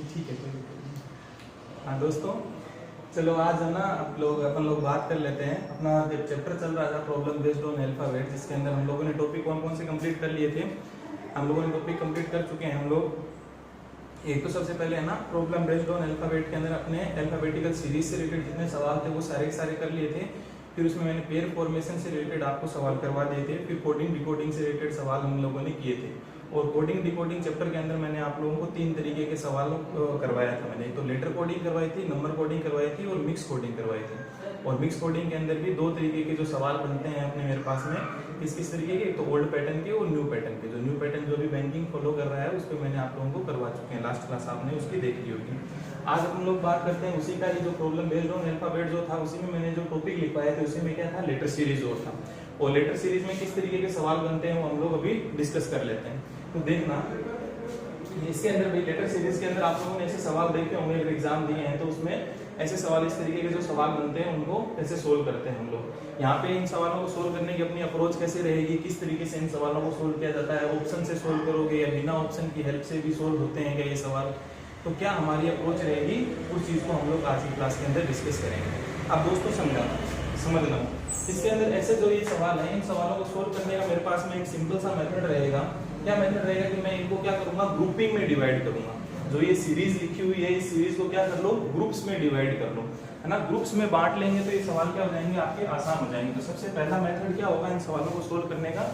ठीक है, कोई दिक्कत नहीं। हाँ दोस्तों, चलो आज है ना अपन लोग बात कर लेते हैं। अपना जब चैप्टर चल रहा था प्रॉब्लम बेस्ड ऑन अल्फाबेट, जिसके अंदर हम लोगों ने टॉपिक कौन कौन से कंप्लीट कर लिए थे। हम लोगों ने टॉपिक कंप्लीट कर चुके हैं हम लोग। एक तो सबसे पहले है ना प्रॉब्लम बेस्ड ऑन अल्फाबेट के अंदर अपने अल्फाबेटिकल सीरीज से रिलेटेड जितने सवाल थे वो सारे सारे कर लिए थे। फिर उसमें मैंने पेयर फॉर्मेशन से रिलेटेड आपको सवाल करवा दिए थे। फिर कोडिंग डिकोडिंग से रिलेटेड सवाल हम लोगों ने किए थे। और कोडिंग डिकोडिंग चैप्टर के अंदर मैंने आप लोगों को 3 तरीके के सवाल करवाया था। मैंने एक तो लेटर कोडिंग करवाई थी, नंबर कोडिंग करवाई थी और मिक्स कोडिंग करवाई थी। और मिक्स कोडिंग के अंदर भी 2 तरीके के जो सवाल बनते हैं अपने मेरे पास में, किस तरीके के, एक तो ओल्ड पैटर्न के और न्यू पैटर्न के। जो न्यू पैटर्न जो भी बैंकिंग फॉलो कर रहा है उस पर मैंने आप लोगों को करवा चुके हैं। लास्ट क्लास आपने उसकी देख ली होगी। आज हम लोग बात करते हैं उसी का ही जो प्रॉब्लम बेस्ड ऑन अल्फाबेट जो था, उसी में मैंने जो टॉपिक लिखवाया था उसी में क्या था, लेटर सीरीज और था। और लेटर सीरीज में किस तरीके के सवाल बनते हैं वो हम लोग अभी डिस्कस कर लेते हैं। तो देखना इसके अंदर भी लेटर सीरीज के अंदर आप लोगों ने ऐसे सवाल देखे होंगे, अगर एग्जाम दिए हैं तो उसमें ऐसे सवाल, इस तरीके के जो सवाल बनते हैं उनको कैसे सोल्व करते हैं हम लोग। यहाँ पे इन सवालों को सोल्व करने की अपनी अप्रोच कैसे रहेगी, किस तरीके से इन सवालों को सोल्व किया जाता है, ऑप्शन से सोल्व करोगे या बिना ऑप्शन की हेल्प से भी सोल्व होते हैं क्या ये सवाल, तो क्या हमारी अप्रोच रहेगी, उस चीज को हम लोग आज की क्लास के अंदर डिस्कस करेंगे। अब दोस्तों समझना इसके अंदर ऐसे जो ये सवाल है, इन सवालों को सोल्व करने का मेरे पास में एक सिंपल सा मेथड रहेगा। क्या मेथड रहेगा कि मैं इनको क्या करूंगा, ग्रुपिंग में डिवाइड करूंगा। जो ये सीरीज लिखी हुई है, इस सीरीज को क्या कर लो, ग्रुप्स में डिवाइड कर लो, है ना। ग्रुप्स में बांट लेंगे तो ये सवाल क्या हो जाएंगे, आपके आसान हो जाएंगे। तो सबसे पहला मेथड क्या होगा इन सवालों को सोल्व करने का,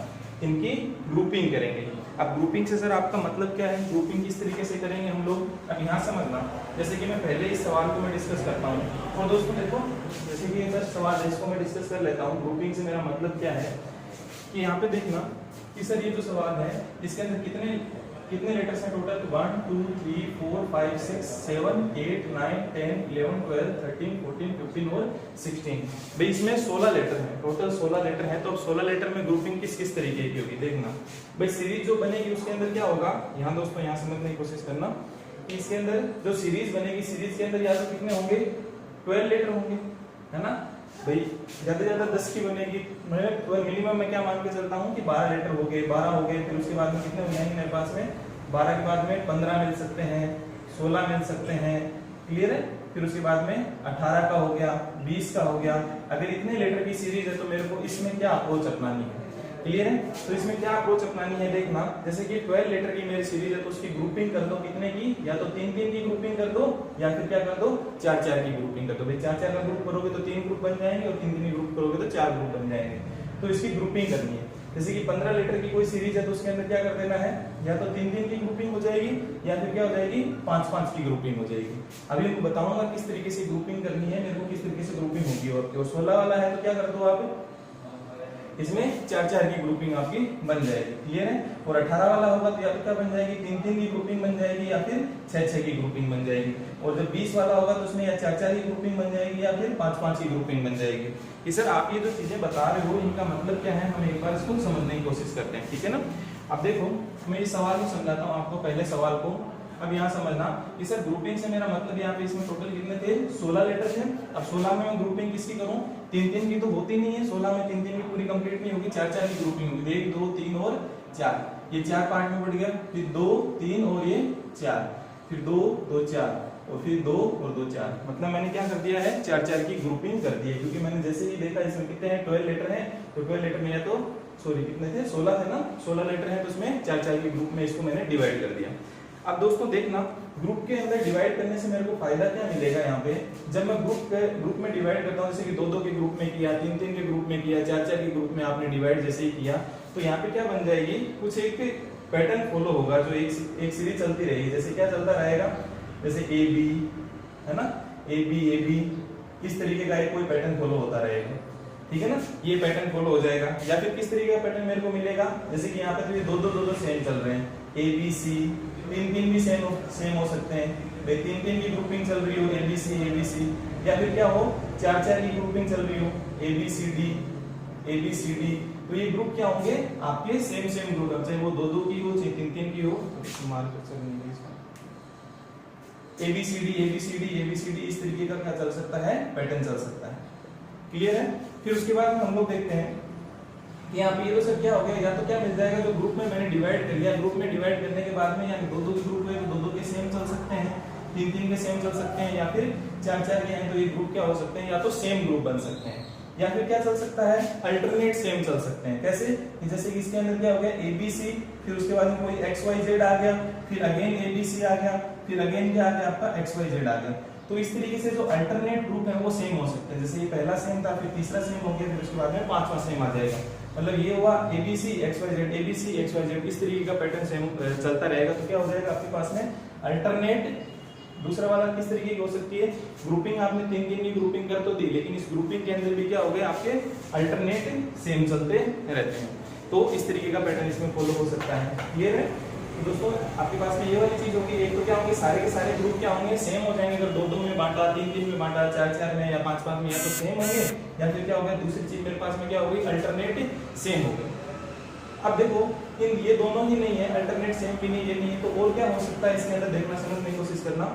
इनकी ग्रुपिंग करेंगे। अब ग्रुपिंग से सर आपका मतलब क्या है, ग्रुपिंग किस तरीके से करेंगे हम लोग, अब यहाँ समझना। जैसे कि मैं पहले इस सवाल को मैं डिस्कस करता हूँ। और दोस्तों देखो, जैसे कि एक सवाल है, इसको मैं डिस्कस कर लेता हूँ। ग्रुपिंग से मेरा मतलब क्या है कि यहाँ पे देखना कि सर ये जो सवाल है इसके अंदर कितने लेटर्स हैं टोटल, 1 2 3 4 5 6 7 8 9 10 11 12 13 14 15 और 16। भाई इसमें 16 लेटर हैं, टोटल 16 लेटर हैं। तो अब 16 लेटर में ग्रुपिंग किस तरीके की होगी देखना। भाई सीरीज जो बनेगी उसके अंदर क्या होगा, यहाँ दोस्तों यहाँ समझने की कोशिश करना कि इसके अंदर जो सीरीज बनेगी, सीरीज के अंदर या तो कितने होंगे, 12 लेटर होंगे, है ना। भाई ज्यादा से ज्यादा 10 की बनेगी, मैं मिनिमम में क्या मान के चलता हूँ कि 12 लेटर हो गए, 12 हो गए। फिर उसके बाद में कितने हो जाएंगे मेरे पास में, 12 के बाद में 15 मिल सकते हैं, 16 मिल सकते हैं, क्लियर है। फिर उसके बाद में 18 का हो गया, 20 का हो गया। अगर इतने लेटर की सीरीज है तो मेरे को इसमें क्या अप्रोच अपनानी है, क्लियर है। तो इसमें क्या अप्रोच अपनानी है देखना, जैसे कि 12 लेटर की मेरी सीरीज है तो उसकी ग्रुपिंग कर दो कितने की, या तो 3-3 की ग्रुपिंग कर दो या फिर क्या कर दो, 4-4 की ग्रुपिंग कर दो। भाई 4-4 का ग्रुप करोगे तो 3 ग्रुप बन जाएंगे और 3-3 ग्रुप करोगे तो 4 ग्रुप बन जाएंगे। तो इसकी ग्रुपिंग करनी है। जैसे कि 15 लेटर की कोई सीरीज है तो उसके अंदर क्या कर देना है, या तो 3-3 की ग्रुपिंग हो जाएगी या फिर क्या हो जाएगी, 5-5 की ग्रुपिंग हो जाएगी। अभी आपको बताऊंगा किस तरीके से ग्रुपिंग करनी है, मेरे को किस तरीके से ग्रुपिंग होगी। और 16 वाला है तो क्या कर दो आप, इसमें 4-4 की ग्रुपिंग आपकी बन जाएगी, क्लियर है। और 18 वाला होगा तो या तो क्या बन जाएगी, 3-3 की ग्रुपिंग बन जाएगी या फिर 6-6 की ग्रुपिंग बन जाएगी। और जब 20 वाला होगा तो उसमें या 4-4 की ग्रुपिंग बन जाएगी या फिर 5-5 की ग्रुपिंग बन जाएगी। कि सर आप ये जो चीजें बता रहे हो इनका मतलब क्या है, हम एक बार इसको समझने की कोशिश करते हैं, ठीक है ना। अब देखो मैं इस सवाल को समझाता हूँ आपको, पहले सवाल को। अब यहाँ समझना कि सर ग्रुपिंग से मेरा मतलब यहाँ पे इसमें टोटल कितने थे, 16 लेटर थे। अब 16 में मैं ग्रुपिंग किसकी करूँ, 3-3 की तो होती नहीं है, 16 में 3-3 की पूरी कंप्लीट नहीं होगी, 4-4 की ग्रुपिंग होगी। 1 2 3 और 4, ये 4 पार्ट में बढ़ गया। फिर 2 3 और ये 4, फिर 2 2 4 और फिर 2 और 2 4। मतलब मैंने क्या कर दिया है, 4-4 की ग्रुपिंग कर दी है। क्योंकि मैंने जैसे ही देखा इसमें कितने हैं, 12 लेटर हैं, तो 12 लेटर में या तो सॉरी कितने थे, 16 थे ना, 16 लेटर हैं तो उसमें 4-4 की ग्रुप में इसको मैंने डिवाइड कर दिया। अब दोस्तों देखना, ग्रुप के अंदर डिवाइड करने से मेरे को फायदा क्या मिलेगा यहाँ पे, जब मैं ग्रुप में डिवाइड करता हूँ, जैसे कि 2-2 के ग्रुप में किया, 3-3 के ग्रुप में किया, 4-4 के ग्रुप में आपने डिवाइड जैसे ही किया, तो यहाँ पे क्या बन जाएगी, कुछ एक पैटर्न फॉलो होगा जो एक सीरीज चलती रहेगी। जैसे क्या चलता रहेगा, जैसे ए बी, है ना, ए बी, इस तरीके का एक कोई पैटर्न फॉलो होता रहेगा, ठीक है ना। ये पैटर्न फॉलो हो जाएगा। या फिर किस तरीके का पैटर्न मेरे को मिलेगा, जैसे कि यहाँ पे तो ये 2-2 सेम चल रहे हैं, ए बी सी, 3-3 भी सेम हो सकते हैं। भाई 3-3 की ग्रुपिंग चल रही हो, ए बी सी, या फिर क्या हो, 4-4 की ग्रुपिंग चल रही हो, ए बी सी डी। तो ये ग्रुप क्या होंगे आपके, सेम ग्रुप, चाहे वो 2-2 की हो चाहे 3-3 की हो। ए बी सी डी, इस तरीके का क्या चल सकता है, पैटर्न चल सकता है, क्लियर है। फिर उसके बाद हम लोग देखते हैं कि यहाँ पे ये तो सर क्या हो गया, या तो क्या मिल जाएगा, जो ग्रुप में मैंने डिवाइड कर लिया, ग्रुप में डिवाइड करने के बाद में यहाँ 2-2 के ग्रुप है तो 2-2 के सेम चल सकते हैं, तीन तीन के सेम चल सकते हैं, या फिर चार चार के हैं तो ये ग्रुप क्या हो सकते हैं, या तो सेम ग्रुप बन सकते हैं, या फिर क्या चल सकता है, अल्टरनेट सेम चल सकते हैं। कैसे, जैसे कि इसके अंदर क्या हो गया ABC, फिर उसके बाद में कोई XYZ आ गया, फिर अगेन ABC आ गया, फिर अगेन क्या आ गया आपका XYZ आ गया। तो इस तरीके से जो अल्टरनेट ग्रुप है वो सेम हो सकते हैं। जैसे ये पहला सेम था, फिर तीसरा सेम हो गया, फिर उसके बाद में पांचवा सेम आ जाएगा। मतलब ये हुआ ABC XYZ, इस तरीके का पैटर्न सेम चलता रहेगा। तो क्या हो जाएगा आपके पास में अल्टरनेट। दूसरा वाला किस तरीके की हो सकती है, ग्रुपिंग आपने तीन तीन की ग्रुपिंग कर तो दी, लेकिन इस ग्रुपिंग के अंदर भी क्या हो गया आपके अल्टरनेट सेम चलते रहते हैं। तो इस तरीके का पैटर्न इसमें फॉलो हो सकता है। क्लियर है दोस्तों, आपके पास में ये वाली चीज होगी। एक तो क्या होंगे, सारे के सारे ग्रुप क्या होंगे, सेम हो जाएंगे। अगर दो दो में बांटा, तीन तीन में बांटा, चार चार में या पांच पांच में, या तो सेम होंगे, या फिर क्या होगा, दूसरी चीज मेरे पास में क्या होगी, अल्टरनेट सेम होगी। अब देखो इन ये दोनों ही नहीं है, अल्टरनेट सेम भी नहीं, ये नहीं है, तो और क्या हो सकता है इसके अंदर, देखना समझने की कोशिश करना।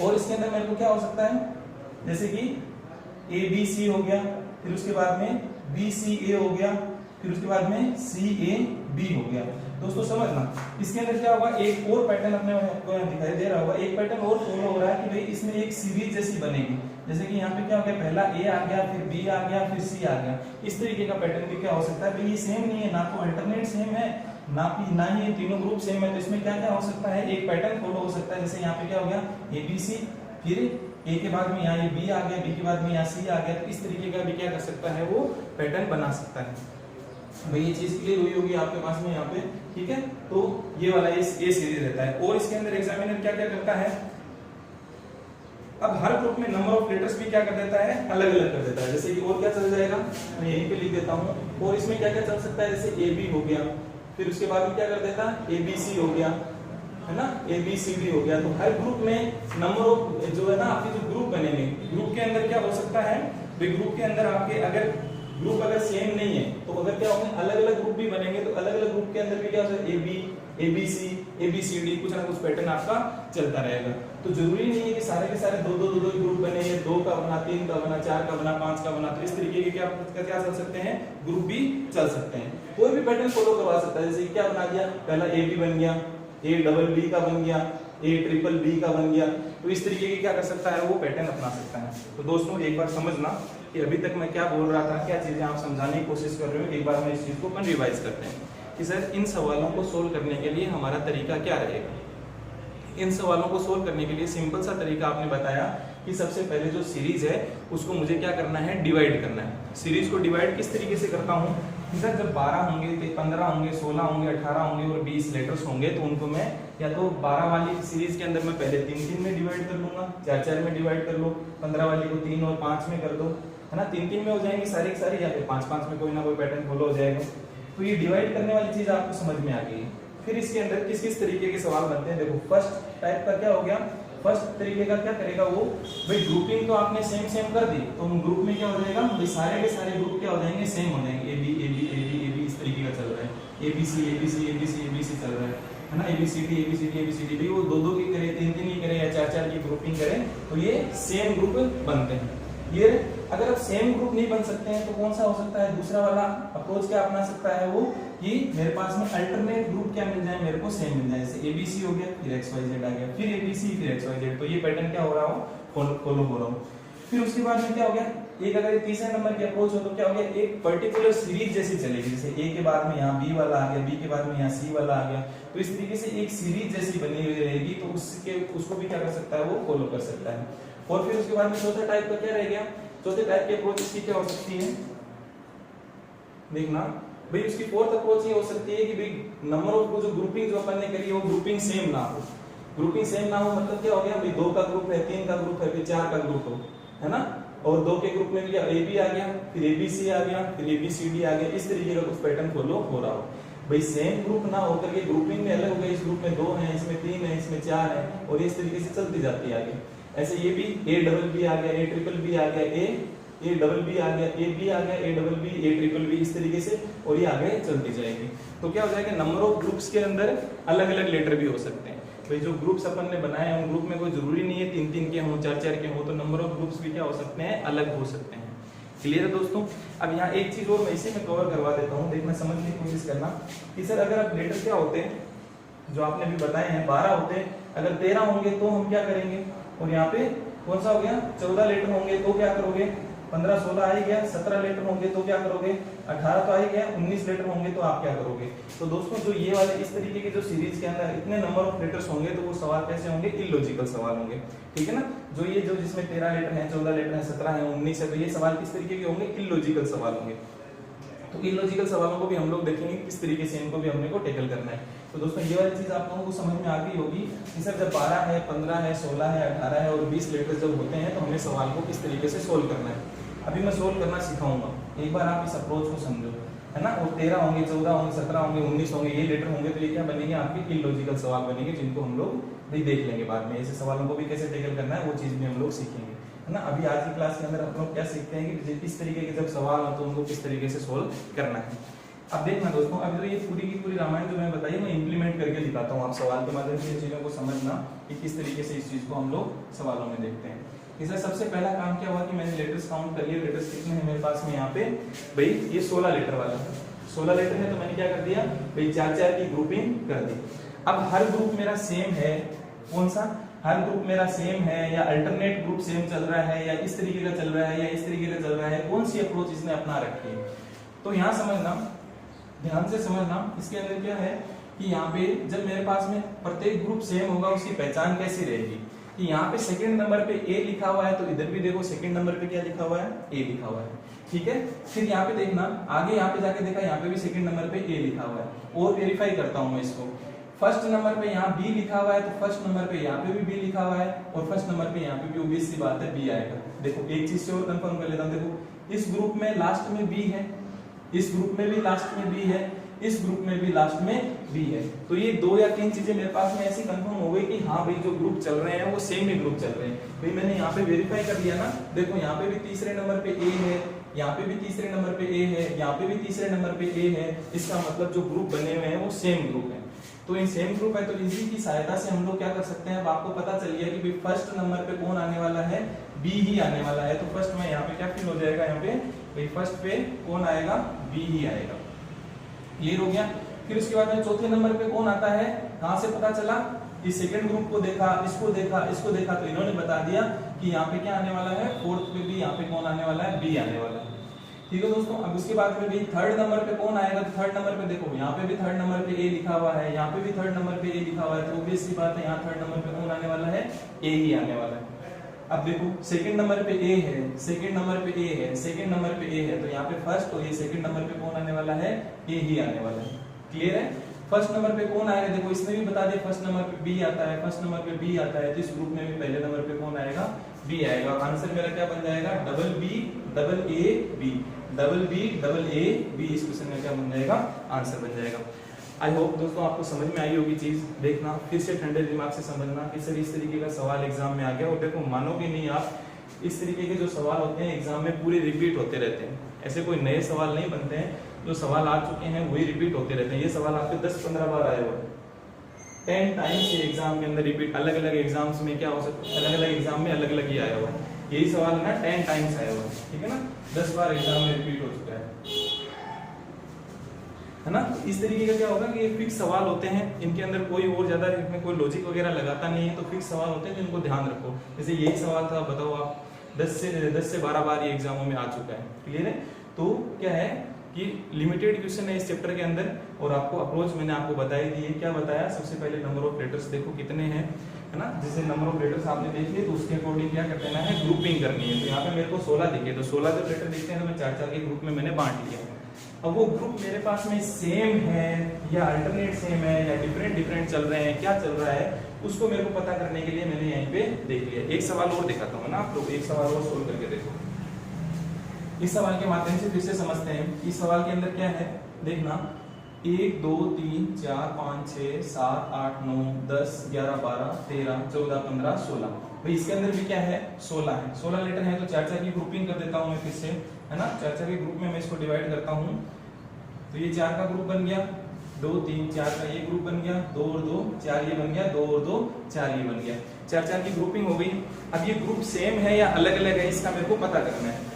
और इसके अंदर मेरे को क्या हो सकता है, जैसे कि ABC हो गया, फिर उसके बाद में BCA हो गया, फिर उसके बाद में CAB हो गया। दोस्तों समझना, इसके अंदर क्या होगा, एक और पैटर्न अपने को दिखाई दे रहा होगा, एक पैटर्न और फॉलो हो रहा है कि भाई इसमें एक सीरीज जैसी बनेगी। जैसे कि यहाँ पे क्या हो गया, पहला A आ गया, फिर B आ गया, फिर C आ गया। इस तरीके का पैटर्न भी क्या हो सकता है, भाई ये सेम नहीं है, ना तो अल्टरनेट सेम है, ना ही ये तीनों ग्रुप सेम है। तो इसमें क्या क्या हो सकता है, एक पैटर्न फॉलो हो सकता है। जैसे यहाँ पे क्या हो गया, ABC, फिर A के बाद में यहाँ ये B आ गया, B के बाद में यहाँ C आ गया। तो इस तरीके का भी क्या कर सकता है, वो पैटर्न बना सकता है। भाई ये चीज क्लियर हुई होगी आपके पास में यहाँ पे, ठीक है। तो ये वाला ये सीरीज रहता है। और इसके अंदर एग्जामिनर क्या क्या करता है, अब हर ग्रुप में नंबर ऑफ लेटर्स भी क्या कर देता है, अलग अलग कर देता है। जैसे कि और क्या चल जाएगा, मैं यहीं पे लिख देता हूँ। और इसमें क्या क्या चल सकता है, जैसे AB हो गया, फिर उसके बाद में क्या कर देता है, ABC हो गया, है ना, ABCD हो गया। तो हर ग्रुप में नंबर ऑफ जो है ना आपके जो ग्रुप बनेंगे, ग्रुप के अंदर क्या हो सकता है, ग्रुप के अंदर आपके अगर ग्रुप अगर सेम नहीं है तो अगर क्या होंगे, अलग अलग ग्रुप भी बनेंगे। तो अलग अलग ग्रुप के अंदर भी क्या हो सकता है, AB, ABC, ABCD, कुछ ना कुछ पैटर्न आपका चलता रहेगा। तो जरूरी नहीं है कि सारे के सारे दो ग्रुप बने, ये 2 का बना, 3 का बना, 4 का बना, 5 का बना। तो इस तरीके के क्या चल सकते हैं, ग्रुप भी चल सकते हैं। कोई भी पैटर्न फॉलो करवा सकता है। जैसे क्या बना दिया, पहला AB बन गया, ABB का बन गया, ABBB का बन गया। तो इस तरीके के क्या कर सकता है, वो पैटर्न अपना सकता है। तो दोस्तों एक बार समझना कि अभी तक मैं क्या बोल रहा था, क्या चीजें आप समझाने की कोशिश कर रहे हो। एक बार हम इस चीज को अपन रिवाइज करते हैं कि सर इन सवालों को सोल्व करने के लिए हमारा तरीका क्या रहेगा। इन सवालों को सोल्व करने के लिए सिंपल सा तरीका आपने बताया कि सबसे पहले जो सीरीज है उसको मुझे क्या करना है, डिवाइड करना है। सीरीज को डिवाइड किस तरीके से करता हूँ, सर जब 12 होंगे, 15 होंगे, 16 होंगे, 18 होंगे और 20 लेटर्स होंगे तो उनको मैं या तो 12 वाली सीरीज के अंदर मैं पहले 3 में डिवाइड कर लूंगा, 4 में डिवाइड कर लो, 15 वाली को 3 और 5 में कर दो, है ना, 3 में हो जाएंगी सारी की सारी, या फिर 5 में कोई ना कोई पैटर्न फॉलो हो जाएगा। तो ये डिवाइड करने वाली चीज आपको समझ में आ गई। फिर इसके अंदर किस किस तरीके के सवाल बनते हैं, देखो फर्स्ट टाइप का क्या हो गया, फर्स्ट तरीके का क्या करेगा वो, भाई ग्रुपिंग तो आपने सेम कर दी, तो ग्रुप में क्या हो जाएगा, भाई सारे के सारे ग्रुप क्या हो जाएंगे, सेम हो जाएंगे। AB इस तरीके का चल रहा है, ABC चल रहा है ना, ABCD भी वो 2 की करे, 3 की करे या 4 की ग्रुपिंग करे, तो ये सेम ग्रुप बनते हैं। ये अगर आप सेम ग्रुप नहीं बन सकते हैं तो कौन सा हो सकता है, दूसरा वाला अप्रोच क्या अपना सकता है वो, कि मेरे पास में अल्टरनेट ग्रुप क्या मिल जाए, मेरे को सेम मिल जाए। जैसे ABC हो गया, फिर XYZ आ गया, फिर ABC, फिर XYZ। तो ये पैटर्न क्या हो रहा हो, फॉलो हो रहा हो। फिर उसके बाद में क्या हो गया, एक अगर तीसरे नंबर की अप्रोच हो तो क्या हो गया, एक पर्टिकुलर सीरीज जैसी चलेगी। जैसे A के बाद में यहाँ B वाला आ गया, B के बाद में यहाँ C वाला आ गया। तो इस तरीके से एक सीरीज जैसी बनी हुई रहेगी, तो उसको भी क्या कर सकता है, वो फॉलो कर सकता है। और फिर उसके बाद में चौथा टाइप का क्या रह गया, चौथे टाइप की अप्रोच इसकी क्या हो सकती है, देखना भाई उसकी फोर्थ अप्रोच ये हो सकती है कि भाई नंबर ऑफ जो ग्रुपिंग जो अपन ने करी है वो ग्रुपिंग सेम ना हो। ग्रुपिंग सेम ना हो मतलब क्या हो गया, भाई 2 का ग्रुप है, 3 का ग्रुप है, फिर 4 का ग्रुप हो, है ना, और 2 के ग्रुप में भी AB आ गया, फिर ABC आ गया, फिर ABCD आ गया। इस तरीके का कुछ पैटर्न फॉलो हो रहा हो। भाई सेम ग्रुप ना होकर के ग्रुपिंग में अलग हो गए, इस ग्रुप में 2 हैं, इसमें 3 है, इसमें 4 है, और इस तरीके से चलती जाती है आगे। ऐसे ये भी ABB आ गया, ABBB आ गया, ABB आ गया, AB आ गया, ABB, ABBB, इस तरीके से, और ये आगे चलती जाएगी। तो क्या हो जाएगा, नंबर ऑफ ग्रुप्स के अंदर अलग अलग लेटर भी हो सकते हैं। भाई जो ग्रुप्स अपन ने बनाए हैं उन ग्रुप में कोई जरूरी नहीं है 3 के हों, 4 के हों, तो नंबर ऑफ ग्रुप्स भी क्या हो सकते हैं, अलग हो सकते हैं। क्लियर है दोस्तों। अब यहाँ एक चीज और मैं इसी में कवर करवा देता हूँ, देखना समझने की कोशिश करना कि सर अगर अब लेटर क्या होते हैं, जो आपने अभी बताए हैं 12 होते हैं, अगर 13 होंगे तो हम क्या करेंगे, और यहाँ पे कौन सा हो गया 14 लीटर होंगे तो क्या करोगे, 15 16 आ ही गया, 17 लीटर होंगे तो क्या करोगे, 18 तो आ ही गया, 19 लीटर होंगे तो आप क्या करोगे। तो दोस्तों जो ये वाले इस तरीके के जो सीरीज के अंदर इतने नंबर ऑफ लीटर्स होंगे तो वो सवाल कैसे होंगे, इलॉजिकल सवाल होंगे, ठीक है ना। जो ये जो जिसमें 13 लीटर है, 14 लीटर है, 17 है, 19 है, तो ये सवाल किस तरीके के होंगे, इलॉजिकल सवाल होंगे। तो इलॉजिकल सवालों को भी हम लोग देखेंगे किस तरीके से इनको भी हमने को टैकल करना है। तो दोस्तों ये वाली चीज आप लोगों को समझ में आ गई होगी कि सर जब 12 है, 15 है, 16 है, 18 है और 20 लीटर जब होते हैं तो हमें सवाल को किस तरीके से सोल्व करना है। अभी मैं सोल्व करना सिखाऊंगा, एक बार आप इस अप्रोच को समझो, है ना। और 13 होंगे, 14 होंगे, 17 होंगे, 19 होंगे, ये लीटर होंगे तो ये क्या बनेंगे, आपके इलॉजिकल सवाल बनेंगे, जिनको हम लोग भी देख लेंगे बाद में। ऐसे सवालों को भी कैसे टैकल करना है वो चीज भी हम लोग सीखेंगे, है ना। अभी आज की क्लास के अंदर हम लोग क्या सीखते हैं कि किस तरीके के जब सवाल हो तो उनको किस तरीके से सोल्व करना है। अब देखना दोस्तों, अभी तो ये पूरी की पूरी रामायण जो मैं बताई मैं इंप्लीमेंट करके दिखाता हूँ, आप सवाल के माध्यम से इन चीजों को समझना कि किस तरीके से इस चीज को हम लोग सवालों में देखते हैं। इसलिए सबसे पहला काम क्या हुआ कि मैंने लीटर्स काउंट कर लिए, लीटर्स कितने हैं मेरे पास में यहाँ पे, भाई ये 16 लीटर वाला 16 लीटर है, तो मैंने क्या कर दिया भाई 4-4 की ग्रुपिंग कर दी। अब हर ग्रुप मेरा सेम है, कौन सा, हर ग्रुप मेरा सेम है या अल्टरनेट ग्रुप सेम चल रहा है या इस तरीके का चल रहा है या इस तरीके का चल रहा है, कौन सी अप्रोच इसने अपना रखी है। तो यहाँ समझना, ध्यान से समझना, इसके अंदर क्या है कि यहाँ पे जब मेरे पास में प्रत्येक ग्रुप सेम होगा उसकी पहचान कैसी रहेगी कि यहाँ पे सेकंड नंबर पे ए लिखा हुआ है तो इधर भी देखो सेकंड नंबर पे क्या लिखा हुआ है, ए लिखा हुआ है, ठीक है। फिर यहाँ पे देखना आगे, यहाँ पे जाके देखा यहाँ पे भी सेकंड नंबर पे ए लिखा हुआ है। और वेरीफाई करता हूँ मैं इसको, फर्स्ट नंबर पे यहाँ बी लिखा हुआ है तो फर्स्ट नंबर पे यहाँ पे भी बी लिखा हुआ है और फर्स्ट नंबर पे यहाँ पे भी obvious सी बात है बी आएगा। देखो एक चीज से और कंफर्म कर लेता हूँ, देखो इस ग्रुप में लास्ट में बी है, इस ग्रुप में भी लास्ट में बी है, इस ग्रुप में भी लास्ट में बी है। तो ये 2 या 3 चीजें मेरे पास में ऐसी कंफर्म हो गई कि हाँ भाई जो ग्रुप चल रहे हैं वो सेम ही ग्रुप चल रहे हैं। भाई मैंने यहाँ पे वेरीफाई कर लिया ना, देखो यहाँ पे भी तीसरे नंबर पे ए है, यहाँ पे भी तीसरे नंबर पे ए है, यहाँ पे भी तीसरे नंबर पे ए है, इसका मतलब जो ग्रुप बने हुए हैं वो सेम ग्रुप है। तो इन सेम ग्रुप है तो इसी की सहायता से हम लोग क्या कर सकते हैं, अब आपको पता चल गया कि भाई फर्स्ट नंबर पे कौन आने वाला है, बी ही आने वाला है। तो फर्स्ट में यहाँ पे क्या फिल हो जाएगा, यहाँ पे भाई फर्स्ट पे कौन आएगा, बी ही आएगा। क्लियर हो गया। फिर उसके बाद में चौथे नंबर पे कौन आता है, कहां से पता चला, इस सेकंड ग्रुप को देखा, इसको देखा, इसको देखा, तो इन्होंने बता दिया कि यहाँ पे क्या आने वाला है, फोर्थ पे भी यहाँ पे कौन आने वाला है, बी आने वाला है। ठीक है दोस्तों। अब उसके बाद में भी थर्ड नंबर पे कौन आएगा, तो थर्ड नंबर पे देखो यहाँ पे भी थर्ड नंबर पे ए लिखा हुआ है, यहाँ पे भी थर्ड नंबर पे ए लिखा हुआ है, तो ऑब्वियस सी बात है यहाँ थर्ड नंबर पे कौन आने वाला है, ए ही आने वाला है। अब देखो सेकंड नंबर पे ए है, सेकंड नंबर पे ए है, सेकंड नंबर पे ए है, तो यहाँ पे फर्स्ट और ये सेकंड नंबर पे कौन आने वाला है, ए ही आने वाला है। क्लियर है। फर्स्ट नंबर पे कौन आएगा, देखो इसने भी बता दिया फर्स्ट नंबर पे बी आता है, फर्स्ट नंबर पे बी आता है, तो इस ग्रुप में भी पहले नंबर पे कौन आएगा, बी आएगा। आंसर मेरा क्या बन जाएगा, double B double A B, double B double A B, इस क्वेश्चन में क्या बन जाएगा, आंसर बन जाएगा। आई होप दोस्तों आपको समझ में आई होगी चीज। देखना फिर से ठंडे दिमाग से समझना कि सर इस तरीके का सवाल एग्जाम में आ गया। और देखो मानोगे नहीं आप, इस तरीके के जो सवाल होते हैं एग्जाम में पूरे रिपीट होते रहते हैं, ऐसे कोई नए सवाल नहीं बनते हैं, जो सवाल आ चुके हैं वही रिपीट होते रहते हैं। ये सवाल आपके 10-15 बार आए हुए 10 टाइम्स ये एग्जाम के अंदर रिपीट, अलग अलग एग्जाम्स में क्या हो सकता है, अलग अलग एग्जाम में अलग अलग ही आया हुआ है। यही सवाल ना 10 टाइम्स आया हुआ है, ठीक है ना, 10 बार एग्जाम में रिपीट हो चुका है ना। इस तरीके का क्या होगा कि ये फिक्स सवाल होते हैं, इनके अंदर कोई और ज्यादा इसमें कोई लॉजिक वगैरह लगाता नहीं है, तो फिक्स सवाल होते हैं जिनको ध्यान रखो। जैसे यही सवाल था, बताओ आप 10 से 12 बार ये एग्जामों में आ चुका है। क्लियर है। तो क्या है कि लिमिटेड क्वेश्चन है इस चैप्टर के अंदर, और आपको अप्रोच मैंने आपको बताई दी है। क्या बताया, सबसे पहले नंबर ऑफ लेटर्स देखो कितने हैं, है ना। जैसे नंबर ऑफ लेटर्स आपने देख लिए तो उसके अकॉर्डिंग क्या कर देना है, ग्रुपिंग करनी है। तो यहाँ पे मेरे को 16 दिखे, तो 16 जब लेटर दिखते हैं तो मैं 4-4 के ग्रुप में मैंने बांट लिया। अब वो ग्रुप मेरे पास में सेम है या अल्टरनेट सेम है या डिफरेंट चल रहे हैं, क्या चल रहा है, उसको मेरे को पता करने के लिए मैंने यहीं पे देख लिया। एक सवाल और दिखाता हूँ ना आप लोग, एक सवाल और सोल्व करके देखो। इस सवाल के माध्यम से फिर से समझते हैं। इस सवाल के अंदर क्या है, देखना 1 2 3 4 5 6 7 8 9 10 11 12 13 14 15 16। भाई इसके अंदर भी क्या है, 16 है। 16 लेटर है तो 4-4 की ग्रुपिंग कर देता हूँ मैं फिर से, है ना। 4-4 के ग्रुप में मैं इसको डिवाइड करता हूँ, तो ये 4 का ग्रुप बन गया, 2 3 4 का ये ग्रुप बन गया, 2 और 2 4 ये बन गया, 2 और 2 4 ये बन गया। 4-4 की ग्रुपिंग हो गई। अब ये ग्रुप सेम है या अलग अलग है, इसका मेरे को पता करना है।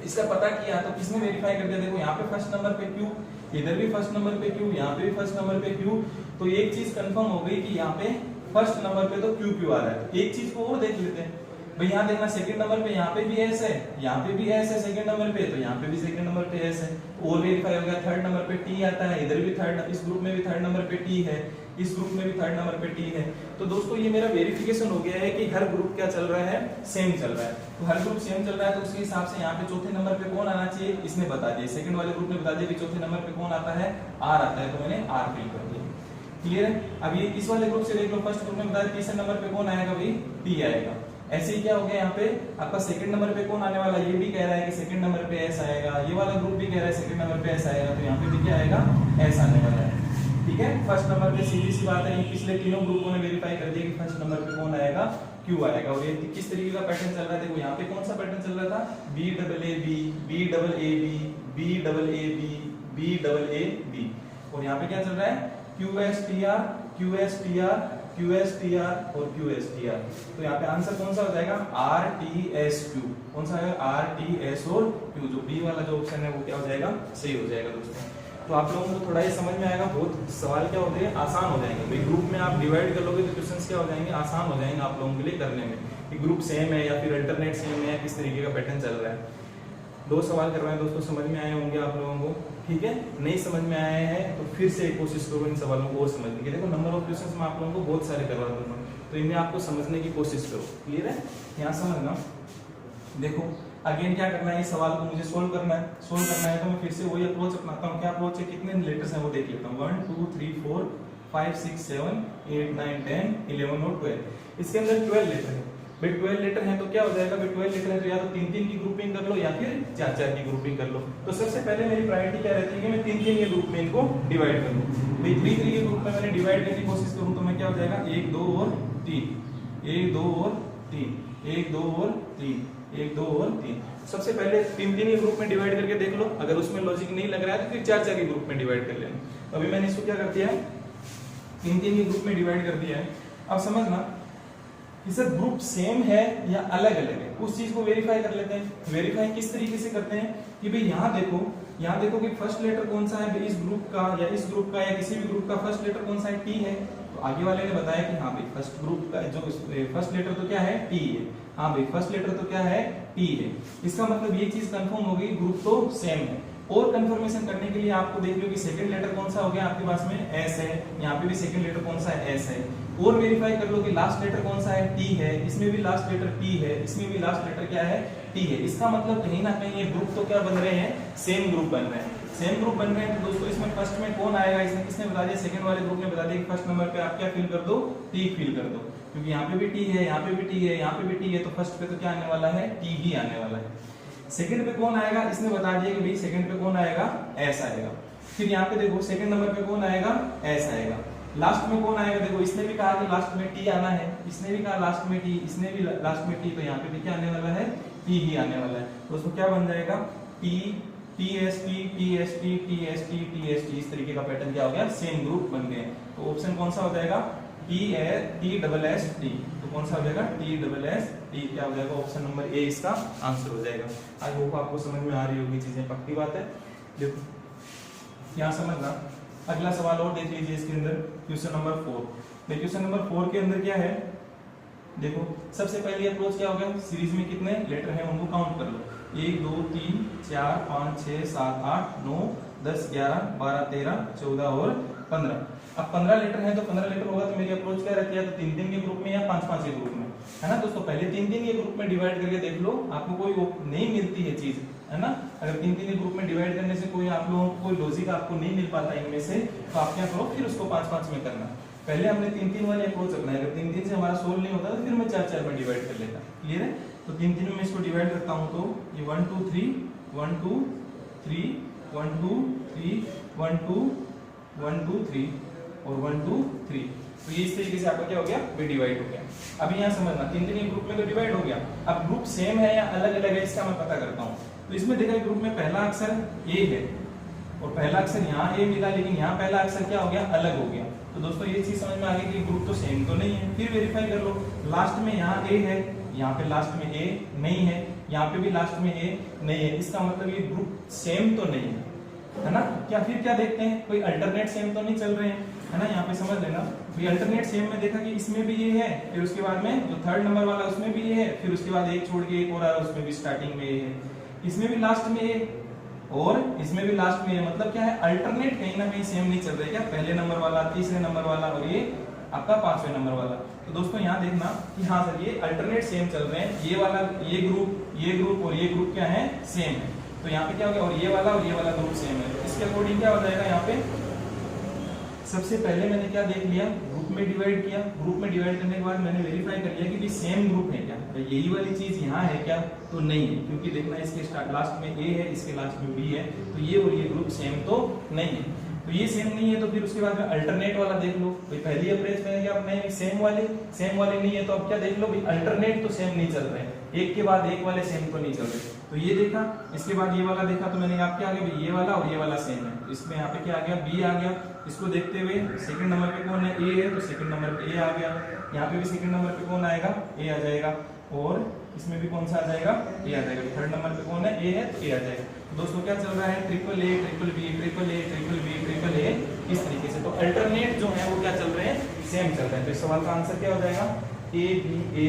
इसका पता किया तो किसने वेरीफाई कर दिया, देखो यहाँ पे फर्स्ट नंबर पे क्यू, इधर भी फर्स्ट नंबर पे Q, यहाँ पे भी फर्स्ट नंबर पे Q। तो एक चीज कंफर्म हो गई कि यहाँ पे फर्स्ट नंबर पे तो QQ आ रहा है। एक चीज को और देख लेते हैं भाई, यहाँ देखना सेकंड नंबर पे यहाँ पे भी S है, यहाँ पे भी S है सेकंड नंबर पे, तो यहाँ पे भी सेकंड नंबर पे S है, और वेरीफाई हो गया। थर्ड नंबर पे T आता है, इधर भी थर्ड, इस ग्रुप में भी थर्ड नंबर पे T है, इस ग्रुप में भी थर्ड नंबर पे T है। तो दोस्तों ये मेरा वेरिफिकेशन हो गया है कि हर ग्रुप क्या चल रहा है, सेम चल रहा है। तो हर ग्रुप सेम चल रहा है, तो उसके हिसाब से यहाँ पे चौथे नंबर पे कौन आना चाहिए इसने बता दिया, सेकंड वाले ग्रुप ने बता दिया कि चौथे नंबर पे कौन आता है, R आता है, तो मैंने R फिल कर दिया। क्लियर है। अब ये इस वाले ग्रुप से देख लो, फर्स्ट ग्रुप में बताया तीसरे नंबर पे कौन आएगा भाई, T आएगा। ऐसे ही क्या हो गया यहाँ पे आपका सेकंड नंबर पे कौन आने वाला, ये भी कह रहा है कि सेकंड नंबर पे S आएगा, ये वाला ग्रुप भी कह रहा है सेकंड नंबर पे S आएगा, तो यहाँ पे भी क्या आएगा, S आने वाला है। ठीक है, फर्स्ट नंबर पे सीधी सी बात है, ये पिछले तीनों ग्रुपों ने वेरीफाई कर दिया कि फर्स्ट नंबर पे कौन आएगा, Q आएगा। और ये किस तरीके का पैटर्न चल रहा है, देखो यहाँ पे कौन सा पैटर्न चल रहा था, B double A B, B double A B, B double A B, B double A B, और यहाँ पे क्या चल रहा है, QSTR, QSTR, QSTR और QSTR। तो यहाँ पे आंसर कौन सा हो जाएगा, RTSQ। कौन सा है, RTS और Q। जो B वाला जो ऑप्शन है वो क्या हो जाएगा, सही हो जाएगा दोस्तों। तो आप लोगों को थोड़ा ये समझ में आएगा, बहुत सवाल क्या होते हैं, आसान हो जाएंगे भाई। ग्रुप में आप डिवाइड कर लोगे तो क्वेश्चंस क्या हो जाएंगे, आसान हो जाएंगे आप लोगों के लिए करने में, कि ग्रुप सेम है या फिर अल्टरनेट सेम है या किस तरीके का पैटर्न चल रहा है। 2 सवाल करवाए दोस्तों, समझ में आए होंगे आप लोगों को। ठीक है, नहीं समझ में आए हैं तो फिर से कोशिश करो इन सवालों को और समझने की। देखो नंबर ऑफ क्वेश्चंस मैं आप लोगों को बहुत सारे करवा दूंगा, तो इन्हें आपको समझने की कोशिश करो। क्लियर है, यहाँ समझना। देखो अगेन क्या करना है, इस सवाल को मुझे सोल्व करना है। सोल्व करना है तो मैं फिर से वही अप्रोच अपनाता हूँ। क्या अप्रोच है, कितने लेटर्स हैं वो देख लेता हूँ। 1 2 3 4 5 6 7 8 9 10 11 और 12। इसके अंदर 12 लेटर है भाई। 12 लेटर है तो क्या हो जाएगा भाई, 12 लेटर है तो या तो 3-3 की ग्रुपिंग कर लो या फिर 4-4 की ग्रुपिंग कर लो। तो सबसे पहले मेरी प्रायोरिटी क्या रहती है कि मैं 3-3 के ग्रुप में इनको डिवाइड कर लूं भाई। 3-3 के ग्रुप में मैंने डिवाइड करने की कोशिश करूं तो मैं क्या हो जाएगा, 1 2 और 3, 1 2 और 3, 1 2 और 3, 1 2 और 3। सबसे पहले 3-3 के ग्रुप में डिवाइड करके देख लो, अगर उसमें लॉजिक नहीं लग रहा है तो फिर 4-4 के ग्रुप में डिवाइड कर लेना। तो अभी मैंने इसको क्या कर दिया है, 3-3 के ग्रुप में डिवाइड कर दिया है। अब समझना कि सर ग्रुप सेम है या अलग अलग है, उस चीज को वेरीफाई कर लेते हैं। वेरीफाई किस तरीके से करते हैं कि भाई यहाँ देखो कि फर्स्ट लेटर कौन सा है भाई, इस ग्रुप का या इस ग्रुप का या किसी भी ग्रुप का फर्स्ट लेटर कौन सा है, T है। तो आगे वाले ने बताया कि हाँ भाई फर्स्ट ग्रुप का जो फर्स्ट लेटर तो क्या है, T है। हाँ भाई फर्स्ट लेटर तो क्या है, T है। इसका मतलब ये चीज कंफर्म हो गई, ग्रुप तो सेम है। और कंफर्मेशन करने के लिए आपको देख लो कि सेकंड लेटर कौन सा हो गया आपके पास में, S है। यहाँ पे भी सेकंड लेटर कौन सा है, S है। और वेरीफाई कर लो कि लास्ट लेटर कौन सा है, T है। इसमें भी लास्ट लेटर T है, इसमें भी लास्ट लेटर क्या है, T है। इसका मतलब कहीं ना कहीं ये ग्रुप तो क्या बन रहे हैं, सेम ग्रुप बन रहे हैं। सेम ग्रुप बन रहे हैं तो दोस्तों इसमें फर्स्ट में कौन आएगा, इसने किसने बता दिया, सेकंड वाले ग्रुप ने बता दिया कि फर्स्ट नंबर पे आप क्या फिल कर दो, T फिल कर दो। क्योंकि यहाँ पे भी T है, यहाँ पे भी T है, यहाँ पे भी T है, तो फर्स्ट पे तो क्या आने वाला है, T ही आने वाला है। सेकंड पे कौन आएगा, इसने बता दिया कि भाई सेकंड पे कौन आएगा, S आएगा। फिर यहाँ पे देखो सेकंड नंबर पे कौन आएगा, S आएगा। लास्ट में कौन आएगा, देखो इसने भी कहा कि लास्ट में T आना है, इसने भी कहा लास्ट में T, इसने भी लास्ट में T, तो यहाँ पे भी क्या आने वाला है, T ही आने वाला है। तो उसको क्या बन जाएगा, T TST TST TST TST। इस तरीके का पैटर्न क्या हो गया, सेम ग्रुप बन गए। तो ऑप्शन कौन सा हो जाएगा, TSST। तो कौन सा हो जाएगा, TSST क्या हो जाएगा, ऑप्शन नंबर ए इसका आंसर हो जाएगा। आई होप आपको समझ में आ रही होगी चीजें, पक्की बात है। देखो यहाँ समझना, अगला सवाल और देख लीजिए इसके अंदर, क्वेश्चन नंबर 4। क्वेश्चन नंबर 4 के अंदर क्या है, देखो सबसे पहली अप्रोच क्या हो गया, सीरीज में कितने लेटर हैं उनको काउंट कर लो। 1 2 3 4 5 6 7 8 9 10 11 12 13 14 और 15। अब 15 लेटर है तो 15 लेटर होगा तो मेरी अप्रोच क्या रहती है, तो 3-3 के ग्रुप में या 5-5 के ग्रुप में, है ना दोस्तों। पहले 3-3 के ग्रुप में डिवाइड करके देख लो, आपको कोई नहीं मिलती है चीज, है ना। अगर 3-3 के ग्रुप में डिवाइड करने से कोई आप लोगों को कोई लॉजिक आपको नहीं मिल पाता इनमें से, तो आप क्या करो, फिर उसको 5-5 में करना। पहले हमने 3-3 वाली अप्रोच रखना है, अगर 3-3 से हमारा सोल्व नहीं होता तो फिर मैं 4-4 में डिवाइड कर लेता। क्लियर है। तो 3-3 में इसको डिवाइड करता हूं तो ये 1 2 3 1 2 3 1 2 3 1 2 1 2 3 और 1 2 3। तो ये इस तरीके से आपका क्या हो गया, वे डिवाइड हो गया। अभी यहाँ समझना, 3-3 के ग्रुप में तो डिवाइड हो गया। अब ग्रुप सेम है या अलग अलग है इसका मैं पता करता हूँ। तो इसमें देखा ग्रुप में पहला अक्षर A है और पहला अक्षर यहाँ A मिला, लेकिन यहाँ पहला अक्षर क्या हो गया, अलग हो गया। तो दोस्तों ये चीज समझ में आ गई कि ग्रुप तो सेम तो नहीं है। फिर वेरीफाई कर लो, लास्ट में यहाँ A है, यहाँ पे लास्ट में A नहीं है, यहाँ पे भी लास्ट में A नहीं है। इसका मतलब ये ग्रुप सेम तो नहीं है। है ना। क्या फिर क्या देखते हैं, कोई अल्टरनेट सेम तो नहीं चल रहे हैं, है ना। यहाँ पे समझ लेना भाई अल्टरनेट सेम में देखा कि इसमें भी ये है, फिर उसके बाद में जो थर्ड नंबर वाला उसमें भी ये है, फिर उसके बाद एक छोड़ के एक और आ रहा है उसमें भी स्टार्टिंग में ये है, इसमें भी लास्ट में ये और इसमें भी लास्ट में ये। मतलब क्या है, अल्टरनेट कहीं ना कहीं सेम नहीं चल रहे। क्या पहले नंबर वाला, तीसरे नंबर वाला और ये आपका पांचवें नंबर वाला। तो दोस्तों यहाँ देखना कि हाँ सर ये अल्टरनेट सेम चल रहे हैं, ये वाला ये ग्रुप और ये ग्रुप क्या है, सेम है। तो यहाँ पे क्या हो गया, और ये वाला ग्रुप सेम है। तो इसके अकॉर्डिंग क्या हो जाएगा, यहाँ पे सबसे पहले मैंने क्या देख लिया, ग्रुप में डिवाइड किया। ग्रुप में डिवाइड करने के बाद मैंने वेरीफाई कर लिया कि भी सेम ग्रुप है क्या, तो यही वाली चीज यहाँ है क्या, तो नहीं है। क्योंकि देखना इसके लास्ट में ए है, इसके लास्ट में बी है, तो ये और ये ग्रुप सेम तो नहीं है। तो ये सेम नहीं है तो फिर उसके बाद में अल्टरनेट वाला देख लो। भाई पहली अप्रोच में क्या नहीं, सेम वाले नहीं है, तो अब क्या देख लो भाई अल्टरनेट तो सेम नहीं चल रहे हैं, एक के बाद एक वाले सेम तो नहीं चल रहे। तो ये देखा, इसके बाद ये वाला देखा, तो मैंने यहाँ क्या आ गया भाई ये वाला और ये वाला सेम है। इसमें यहाँ पे क्या आ गया, बी आ गया। इसको देखते हुए सेकंड नंबर पे कौन है, ए है, तो सेकंड नंबर पे ए आ गया। यहाँ पे भी सेकंड नंबर पे कौन आएगा, ए आ जाएगा। और इसमें भी कौन सा आ जाएगा, ए आ जाएगा। थर्ड नंबर पे कौन है, ए है, तो ए आ जाएगा। तो दोस्तों क्या चल रहा है, triple A triple B triple A triple B triple A, इस तरीके से। तो अल्टरनेट जो है वो क्या चल रहे हैं, सेम चल रहे हैं। तो इस सवाल का आंसर क्या हो जाएगा, ए बी ए,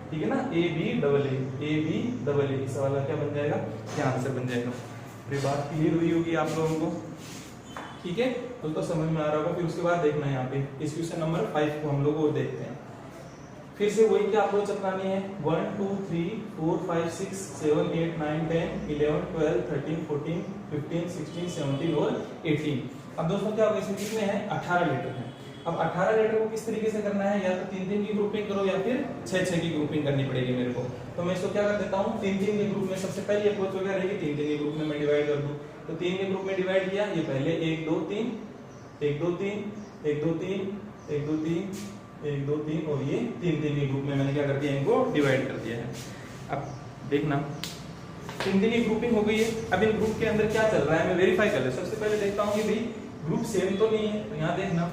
ठीक है ना, ए बी डबल ए। इस सवाल का क्या बन जाएगा, क्या आंसर बन जाएगा। ये बात क्लियर हुई होगी आप लोगों को, ठीक है। तो समझ में आ रहा होगा। फिर उसके बाद देखना है यहाँ पे इस क्वेश्चन नंबर 5 को हम लोग और देखते हैं। फिर से वही क्या अप्रोच अपनानी है, 1 2 3 4 5 6 7 8 9 10 11 12 13 14 15 16 17 और 18। अब दोस्तों क्या होगा, इसमें कितने हैं, 18 लेटर हैं। अब 18 लेटर को किस तरीके से करना है, या तो 3-3 की ग्रुपिंग करो या फिर 6-6 की ग्रुपिंग करनी पड़ेगी मेरे को। तो मैं इसको क्या कर देता हूँ, 3-3 के ग्रुप में सबसे पहली अप्रोच वगैरह रहेगी, 3-3 के ग्रुप में मैं डिवाइड कर दूं। तो 3 के ग्रुप में डिवाइड किया, ये पहले 1 2 3 1 2 3 1 2 3 1 2 3 1 2 3 और ये 3-3 के ग्रुप में मैंने क्या कर दिया, इनको डिवाइड कर दिया है। अब देखना 3-3 की ग्रुपिंग हो गई है। अब इन ग्रुप के अंदर क्या चल रहा है मैं वेरीफाई कर ले। सबसे पहले देखता हूँ कि भाई ग्रुप सेम तो नहीं है। तो यहाँ देखना,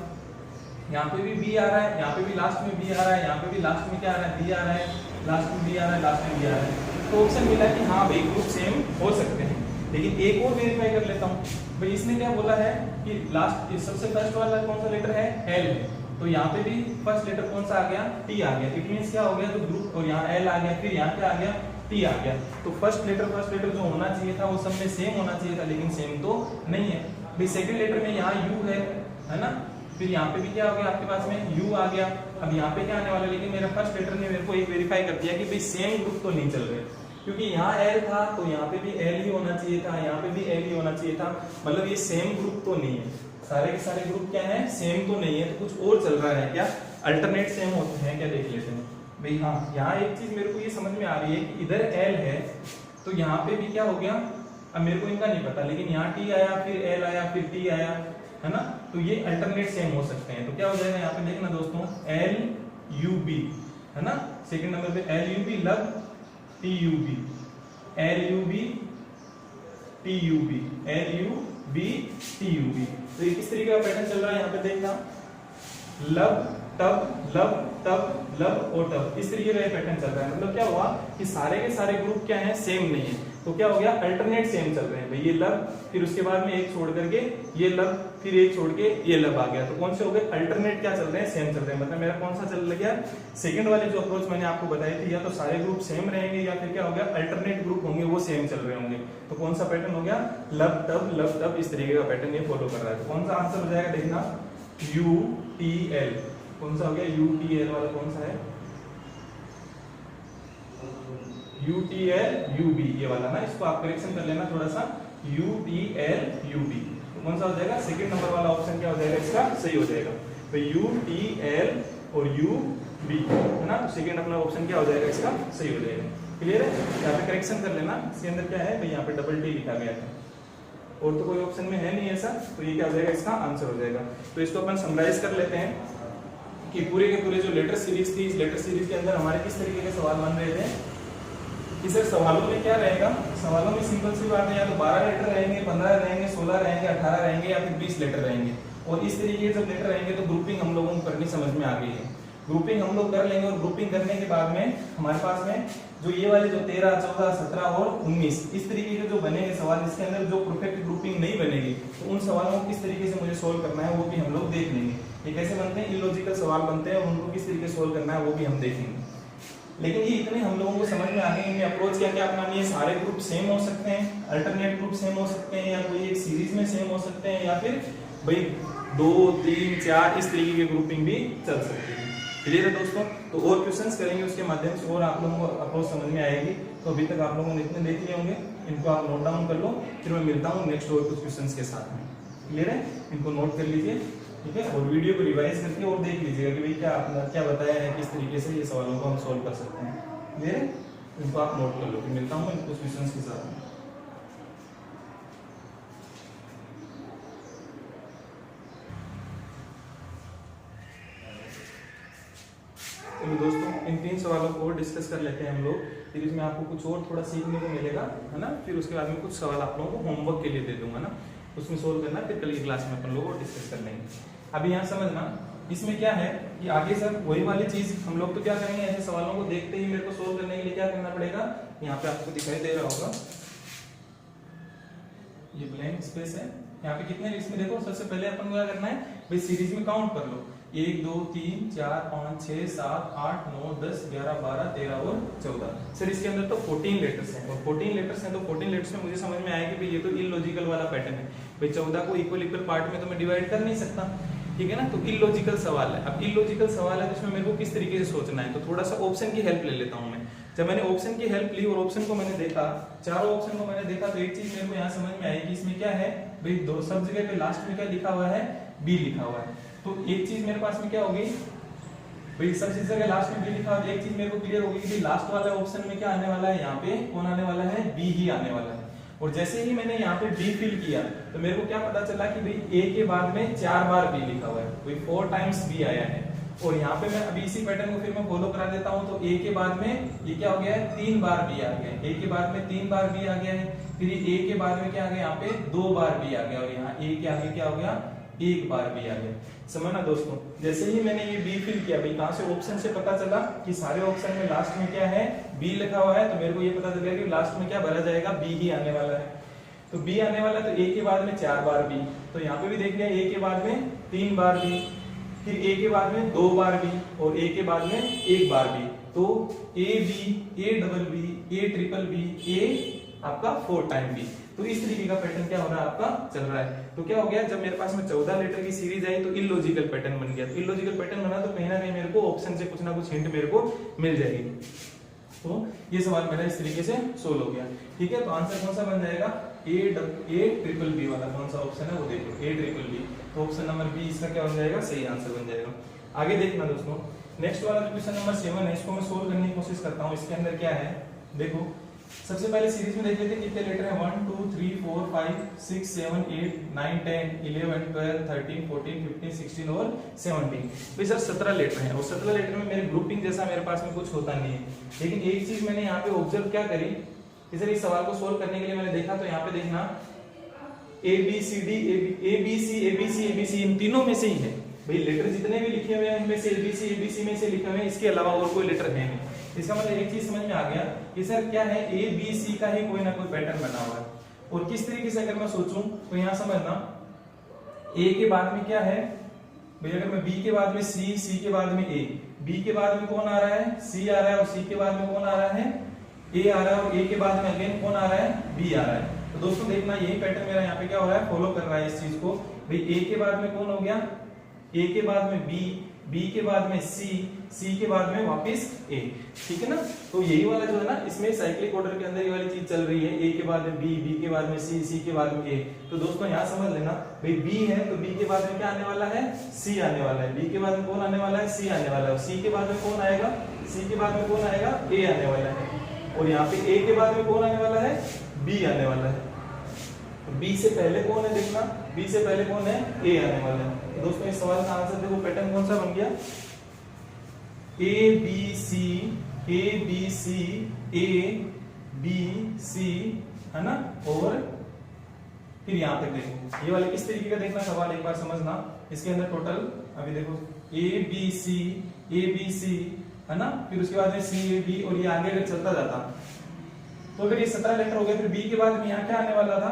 यहाँ पे भी बी आ रहा है, यहाँ पे भी लास्ट में बी आ रहा है, यहाँ पे भी लास्ट में क्या आ रहा है, बी आ रहा है, लास्ट में बी आ रहा है, लास्ट में बी आ रहा है। तो ऑप्शन मिला कि हाँ भाई ग्रुप सेम हो सकते हैं। लेकिन एक और वेरीफाई कर लेता हूँ भाई, इसने क्या बोला है कि लास्ट सबसे फर्स्ट वाला कौन सा लेटर है, एल। तो यहाँ पे भी फर्स्ट लेटर कौन सा आ गया, टी आ गया। इट मींस क्या हो गया, तो ग्रुप और यहाँ एल आ गया, फिर यहाँ क्या आ गया, टी आ गया। तो फर्स्ट लेटर जो होना चाहिए था वो सब में सेम होना चाहिए था, लेकिन सेम तो नहीं है भाई। सेकंड लेटर में यहाँ यू है ना, फिर यहाँ पे भी क्या हो गया आपके पास में यू आ गया। अब यहाँ पे क्या आने वाला, लेकिन मेरा फर्स्ट लेटर ने मेरे को एक वेरीफाई कर दिया कि भाई सेम ग्रुप तो नहीं चल रहे, क्योंकि यहाँ एल था तो यहाँ पे भी एल ही होना चाहिए था, यहाँ पे भी एल ही होना चाहिए था। मतलब ये सेम ग्रुप तो नहीं है, सारे के सारे ग्रुप क्या है, सेम तो नहीं है। तो कुछ और चल रहा है क्या, अल्टरनेट सेम होते हैं क्या, देख लेते हैं भाई। हाँ यहाँ एक चीज मेरे को ये समझ में आ रही है कि इधर एल है तो यहाँ पे भी क्या हो गया, अब मेरे को इनका नहीं पता, लेकिन यहाँ टी आया, फिर एल आया, फिर टी आया, है ना। तो ये अल्टरनेट सेम हो सकते हैं। तो क्या हो जाएगा यहाँ पे देखना दोस्तों, एल यू बी, है ना। सेकंड नंबर पे एल यू बी लग T U B, L U B T U B, L U B T U B. तो ये किस तरीके का पैटर्न चल रहा है यहाँ पे देखना, लब तब लब और तब, इस तरीके का ये पैटर्न चल रहा है। मतलब क्या हुआ कि सारे के सारे ग्रुप क्या हैं, सेम नहीं है। तो क्या हो गया, अल्टरनेट सेम चल रहे हैं भाई। ये लब, फिर उसके बाद में एक छोड़ करके ये लब, फिर एक छोड़ के ये लब आ गया। तो कौन से हो गए, अल्टरनेट क्या चल रहे हैं, सेम चल रहे हैं। मतलब मेरा कौन सा चल गया, सेकंड वाली जो अप्रोच मैंने आपको बताई थी, या तो सारे ग्रुप सेम रहेंगे या फिर क्या हो गया, अल्टरनेट ग्रुप होंगे वो सेम चल रहे होंगे। तो कौन सा पैटर्न हो गया, लब तब, इस तरीके का पैटर्न ये फॉलो कर रहा है। तो कौन सा आंसर हो जाएगा देखना, यू टी एल। कौन सा हो गया, यू टी एल वाला कौन सा है, U T L U B, ये वाला ना, इसको आप करेक्शन कर लेना थोड़ा सा, U T L U B. तो कौन सा हो जाएगा, सेकंड नंबर वाला ऑप्शन क्या हो जाएगा इसका, सही हो जाएगा। तो यू टी एल और यू बी, है ना। तो सेकंड अपना ऑप्शन क्या हो जाएगा इसका, सही हो जाएगा। क्लियर है, यहाँ पे करेक्शन कर लेना। इसके अंदर क्या है भाई, यहाँ पे डबल टी लिखा गया था और तो कोई ऑप्शन में है नहीं ऐसा, तो ये क्या हो जाएगा, इसका आंसर हो जाएगा। तो इसको अपन समराइज कर लेते हैं कि पूरे के पूरे जो लेटर सीरीज थी, इस लेटर सीरीज के अंदर हमारे किस तरीके के सवाल बन रहे थे कि सर सवालों में क्या रहेगा, सवालों में सिंपल सी बात है, या तो 12 लेटर रहेंगे, 15 रहेंगे, 16 रहेंगे, 18 रहेंगे, या फिर 20 लेटर रहेंगे। और इस तरीके के जब लेटर रहेंगे तो ग्रुपिंग हम लोगों को करनी समझ में आ गई है। ग्रुपिंग हम लोग कर लेंगे और ग्रुपिंग करने के बाद में हमारे पास में जो ये वाले जो 13, 14, 17 और 19 इस तरीके के जो बनेंगे सवाल, इसके अंदर जो परफेक्ट ग्रुपिंग नहीं बनेगी तो उन सवालों को किस तरीके से मुझे सोल्व करना है वो भी हम लोग देख लेंगे। ये कैसे बनते हैं, इलॉजिकल सवाल बनते हैं और उनको किस तरीके से सोल्व करना है वो भी हम देखेंगे। लेकिन ये इतने हम लोगों को समझ में आ गए, इनमें अप्रोच क्या क्या अपनानी है। सारे ग्रुप सेम हो सकते हैं, अल्टरनेट ग्रुप सेम हो सकते हैं, या कोई एक सीरीज में सेम हो सकते हैं, या फिर भाई 2, 3, 4 इस तरीके की ग्रुपिंग भी चल सकती है। क्लियर है दोस्तों? तो और क्वेश्चंस करेंगे उसके माध्यम से और आप लोगों को अप्रोच समझ में आएगी। तो अभी तक आप लोगों ने इतने देख लिए होंगे, इनको आप नोट डाउन कर लो, फिर मैं मिलता हूँ नेक्स्ट और कुछ क्वेश्चंस के साथ में। क्लियर है? इनको नोट कर लीजिए, ठीक है, और वीडियो को रिवाइज करके और देख लीजिएगा कि भाई क्या बताया है, किस तरीके से ये सवालों को हम सोल्व कर सकते हैं। क्लियर है? इनको आप नोट कर लो, फिर मिलता हूँ कुछ क्वेश्चंस के साथ में। चलो दोस्तों, इन 3 सवालों को डिस्कस कर लेते हैं हम लोग, फिर इसमें आपको कुछ और थोड़ा सीखने को मिलेगा, है ना। फिर उसके बाद में कुछ सवाल आप लोगों को होमवर्क के लिए दे दूंगा ना, उसमें सोल्व करना, फिर कल की क्लास में अपन लोग डिस्कस कर लेंगे। अभी यहाँ समझना, इसमें क्या है कि आगे सर वही वाली चीज हम लोग तो क्या करेंगे, ऐसे सवालों को देखते ही मेरे को सोल्व करने के लिए क्या करना पड़ेगा, यहाँ पे आपको दिखाई दे रहा होगा ये ब्लैंक स्पेस है, यहाँ पे कितने इसमें देखो। सबसे पहले अपन को क्या करना है भाई, सीरीज में काउंट कर लो, 1, 2, 3, 4, 5, 6, 7, 8, 9, 10, 11, 12, 13 और 14। सर इसके अंदर तो 14 लेटर्स हैं, और 14 लेटर्स हैं तो 14 लेटर्स में मुझे समझ में आया कि भाई ये तो इलॉजिकल वाला पैटर्न है भाई। 14 को इक्वल पार्ट में तो मैं डिवाइड कर नहीं सकता, ठीक है ना। तो इलॉजिकल सवाल है। अब इलॉजिकल सवाल है तो इसमें मेरे को किस तरीके से सोचना है, तो थोड़ा सा ऑप्शन की हेल्प ले लेता हूं मैं। जब मैंने ऑप्शन की हेल्प ली और ऑप्शन को मैंने देखा, चारों ऑप्शन को मैंने देखा, तो एक चीज मेरे को यहाँ समझ में आई कि इसमें क्या है भाई, दो सब जगह पे लास्ट में क्या लिखा हुआ है, बी लिखा हुआ है। तो एक चीज मेरे पास में क्या होगी भाई, सब जगह लास्ट में बी लिखा हुआ है, एक चीज मेरे को क्लियर होगी कि लास्ट वाले ऑप्शन में क्या आने वाला है, यहाँ पे कौन आने वाला है, बी ही आने वाला है। और जैसे ही मैंने यहाँ पे बी फिल किया तो मेरे को क्या पता चला कि भाई ए के बाद में 4 बार बी लिखा हुआ है, भाई 4 टाइम्स बी आया है। और यहाँ पे मैं अभी इसी पैटर्न को फिर मैं फॉलो करा देता हूँ, तो ए के बाद में ये क्या हो गया है, 3 बार बी आ गया है, ए के बाद में 3 बार बी आ गया है, फिर ए के बाद में क्या आ गया, यहाँ पे 2 बार बी आ गया, और यहाँ ए के आगे क्या हो गया, 1 बार बी आ गया। समझना दोस्तों, जैसे ही मैंने ये बी फिल किया भाई, कहां से, ऑप्शन से पता चला कि सारे ऑप्शन में लास्ट में क्या है, बी लिखा हुआ है, तो मेरे को ये पता चलेगा कि लास्ट में क्या भरा जाएगा, बी ही आने वाला है। तो बी आने वाला है तो ए के बाद में 4 बार बी, तो यहाँ पे भी देख लिया, ए के बाद में 3 बार बी, फिर ए के बाद में 2 बार बी, और ए के बाद में 1 बार बी। तो A B, A double B, A triple B, A आपका 4 टाइम बी। तो इस तरीके का पैटर्न क्या हो रहा है, आपका चल रहा है। तो क्या हो गया, जब मेरे पास में 14 लेटर की सीरीज आई तो इलॉजिकल पैटर्न बन गया। तो इलॉजिकल पैटर्न बना तो कहीं ना कहीं मेरे को ऑप्शन से कुछ ना कुछ हिंट मेरे को मिल जाएगी। तो ये सवाल मेरा इस तरीके से सोल्व हो गया, ठीक है। तो आंसर कौन सा बन जाएगा, ए ट्रिपल बी वाला कौन सा ऑप्शन है वो देखो, ए ट्रिपल बी। तो ऑप्शन नंबर बी इसका क्या बन जाएगा, सही आंसर बन जाएगा। आगे देखना दोस्तों, नेक्स्ट वाला जो क्वेश्चन नंबर 7 है, इसको मैं सोल्व करने की कोशिश करता हूँ। इसके अंदर क्या है देखो, सबसे पहले सीरीज में देख लेते हैं कितने लेटर हैं, 1 2 3 4 5 6 7 8 9 10 11 12 13 14 15 16 और 17। भाई सर 17 लेटर हैं, और 17 लेटर में मेरे ग्रुपिंग जैसा मेरे पास में कुछ होता नहीं है। लेकिन एक चीज मैंने यहाँ पे ऑब्जर्व क्या करी कि सर इस सवाल को सोल्व करने के लिए मैंने देखा, तो यहाँ पे देखना A B C D, A B C इन तीनों में से ही है भाई। लेटर जितने भी लिखे हुए हैं उनमें से ए बी सी में से लिखे हुए हैं, इसके अलावा और कोई लेटर है नहीं। इसका मतलब एक चीज समझ में आ गया कि सर क्या है, ए बी सी का ही कोई ना कोई पैटर्न बना हुआ है। और किस तरीके से अगर मैं सोचूं तो यहाँ समझना, ए के बाद में क्या है भाई, अगर मैं बी के बाद में सी, सी के बाद में ए, बी के बाद में कौन आ रहा है, सी आ रहा है, और सी के बाद में कौन आ रहा है, ए आ रहा है, और ए के बाद में अगेन कौन आ रहा है, बी आ रहा है। तो दोस्तों देखना, यही पैटर्न मेरा यहाँ पे क्या हो रहा है, फॉलो कर रहा है इस चीज को भाई। ए के बाद में कौन हो गया, ए के बाद में बी, बी के बाद में सी, सी के बाद में वापस ए, ठीक है ना। तो यही वाला जो है ना, इसमें साइक्लिक ऑर्डर के अंदर ये वाली चीज चल रही है, ए के बाद में बी, बी के बाद में सी, सी के बाद में ए। तो दोस्तों यहाँ समझ लेना भाई, बी है तो बी के बाद में क्या आने वाला है, सी आने वाला है, बी के बाद में कौन आने वाला है, सी आने वाला है, सी के बाद में कौन आएगा, सी के बाद में कौन आएगा, ए आने वाला है, और यहाँ पे ए के बाद में कौन आने वाला है, बी आने वाला है। बी से पहले कौन है देखना, बी से पहले कौन है, ए आने वाला है। तो दोस्तों इस सवाल का आंसर देखो, पैटर्न कौन सा बन गया, A B C, A B C, A B C, है ना, और फिर यहाँ तक देखो, ये वाले किस तरीके का देखना सवाल एक बार समझना। इसके अंदर टोटल अभी देखो ए बी सी है ना, फिर उसके बाद में सी ए बी, और ये आगे अगर चलता जाता तो अगर ये 17 लेटर हो गया, फिर बी के बाद में यहाँ क्या आने वाला था,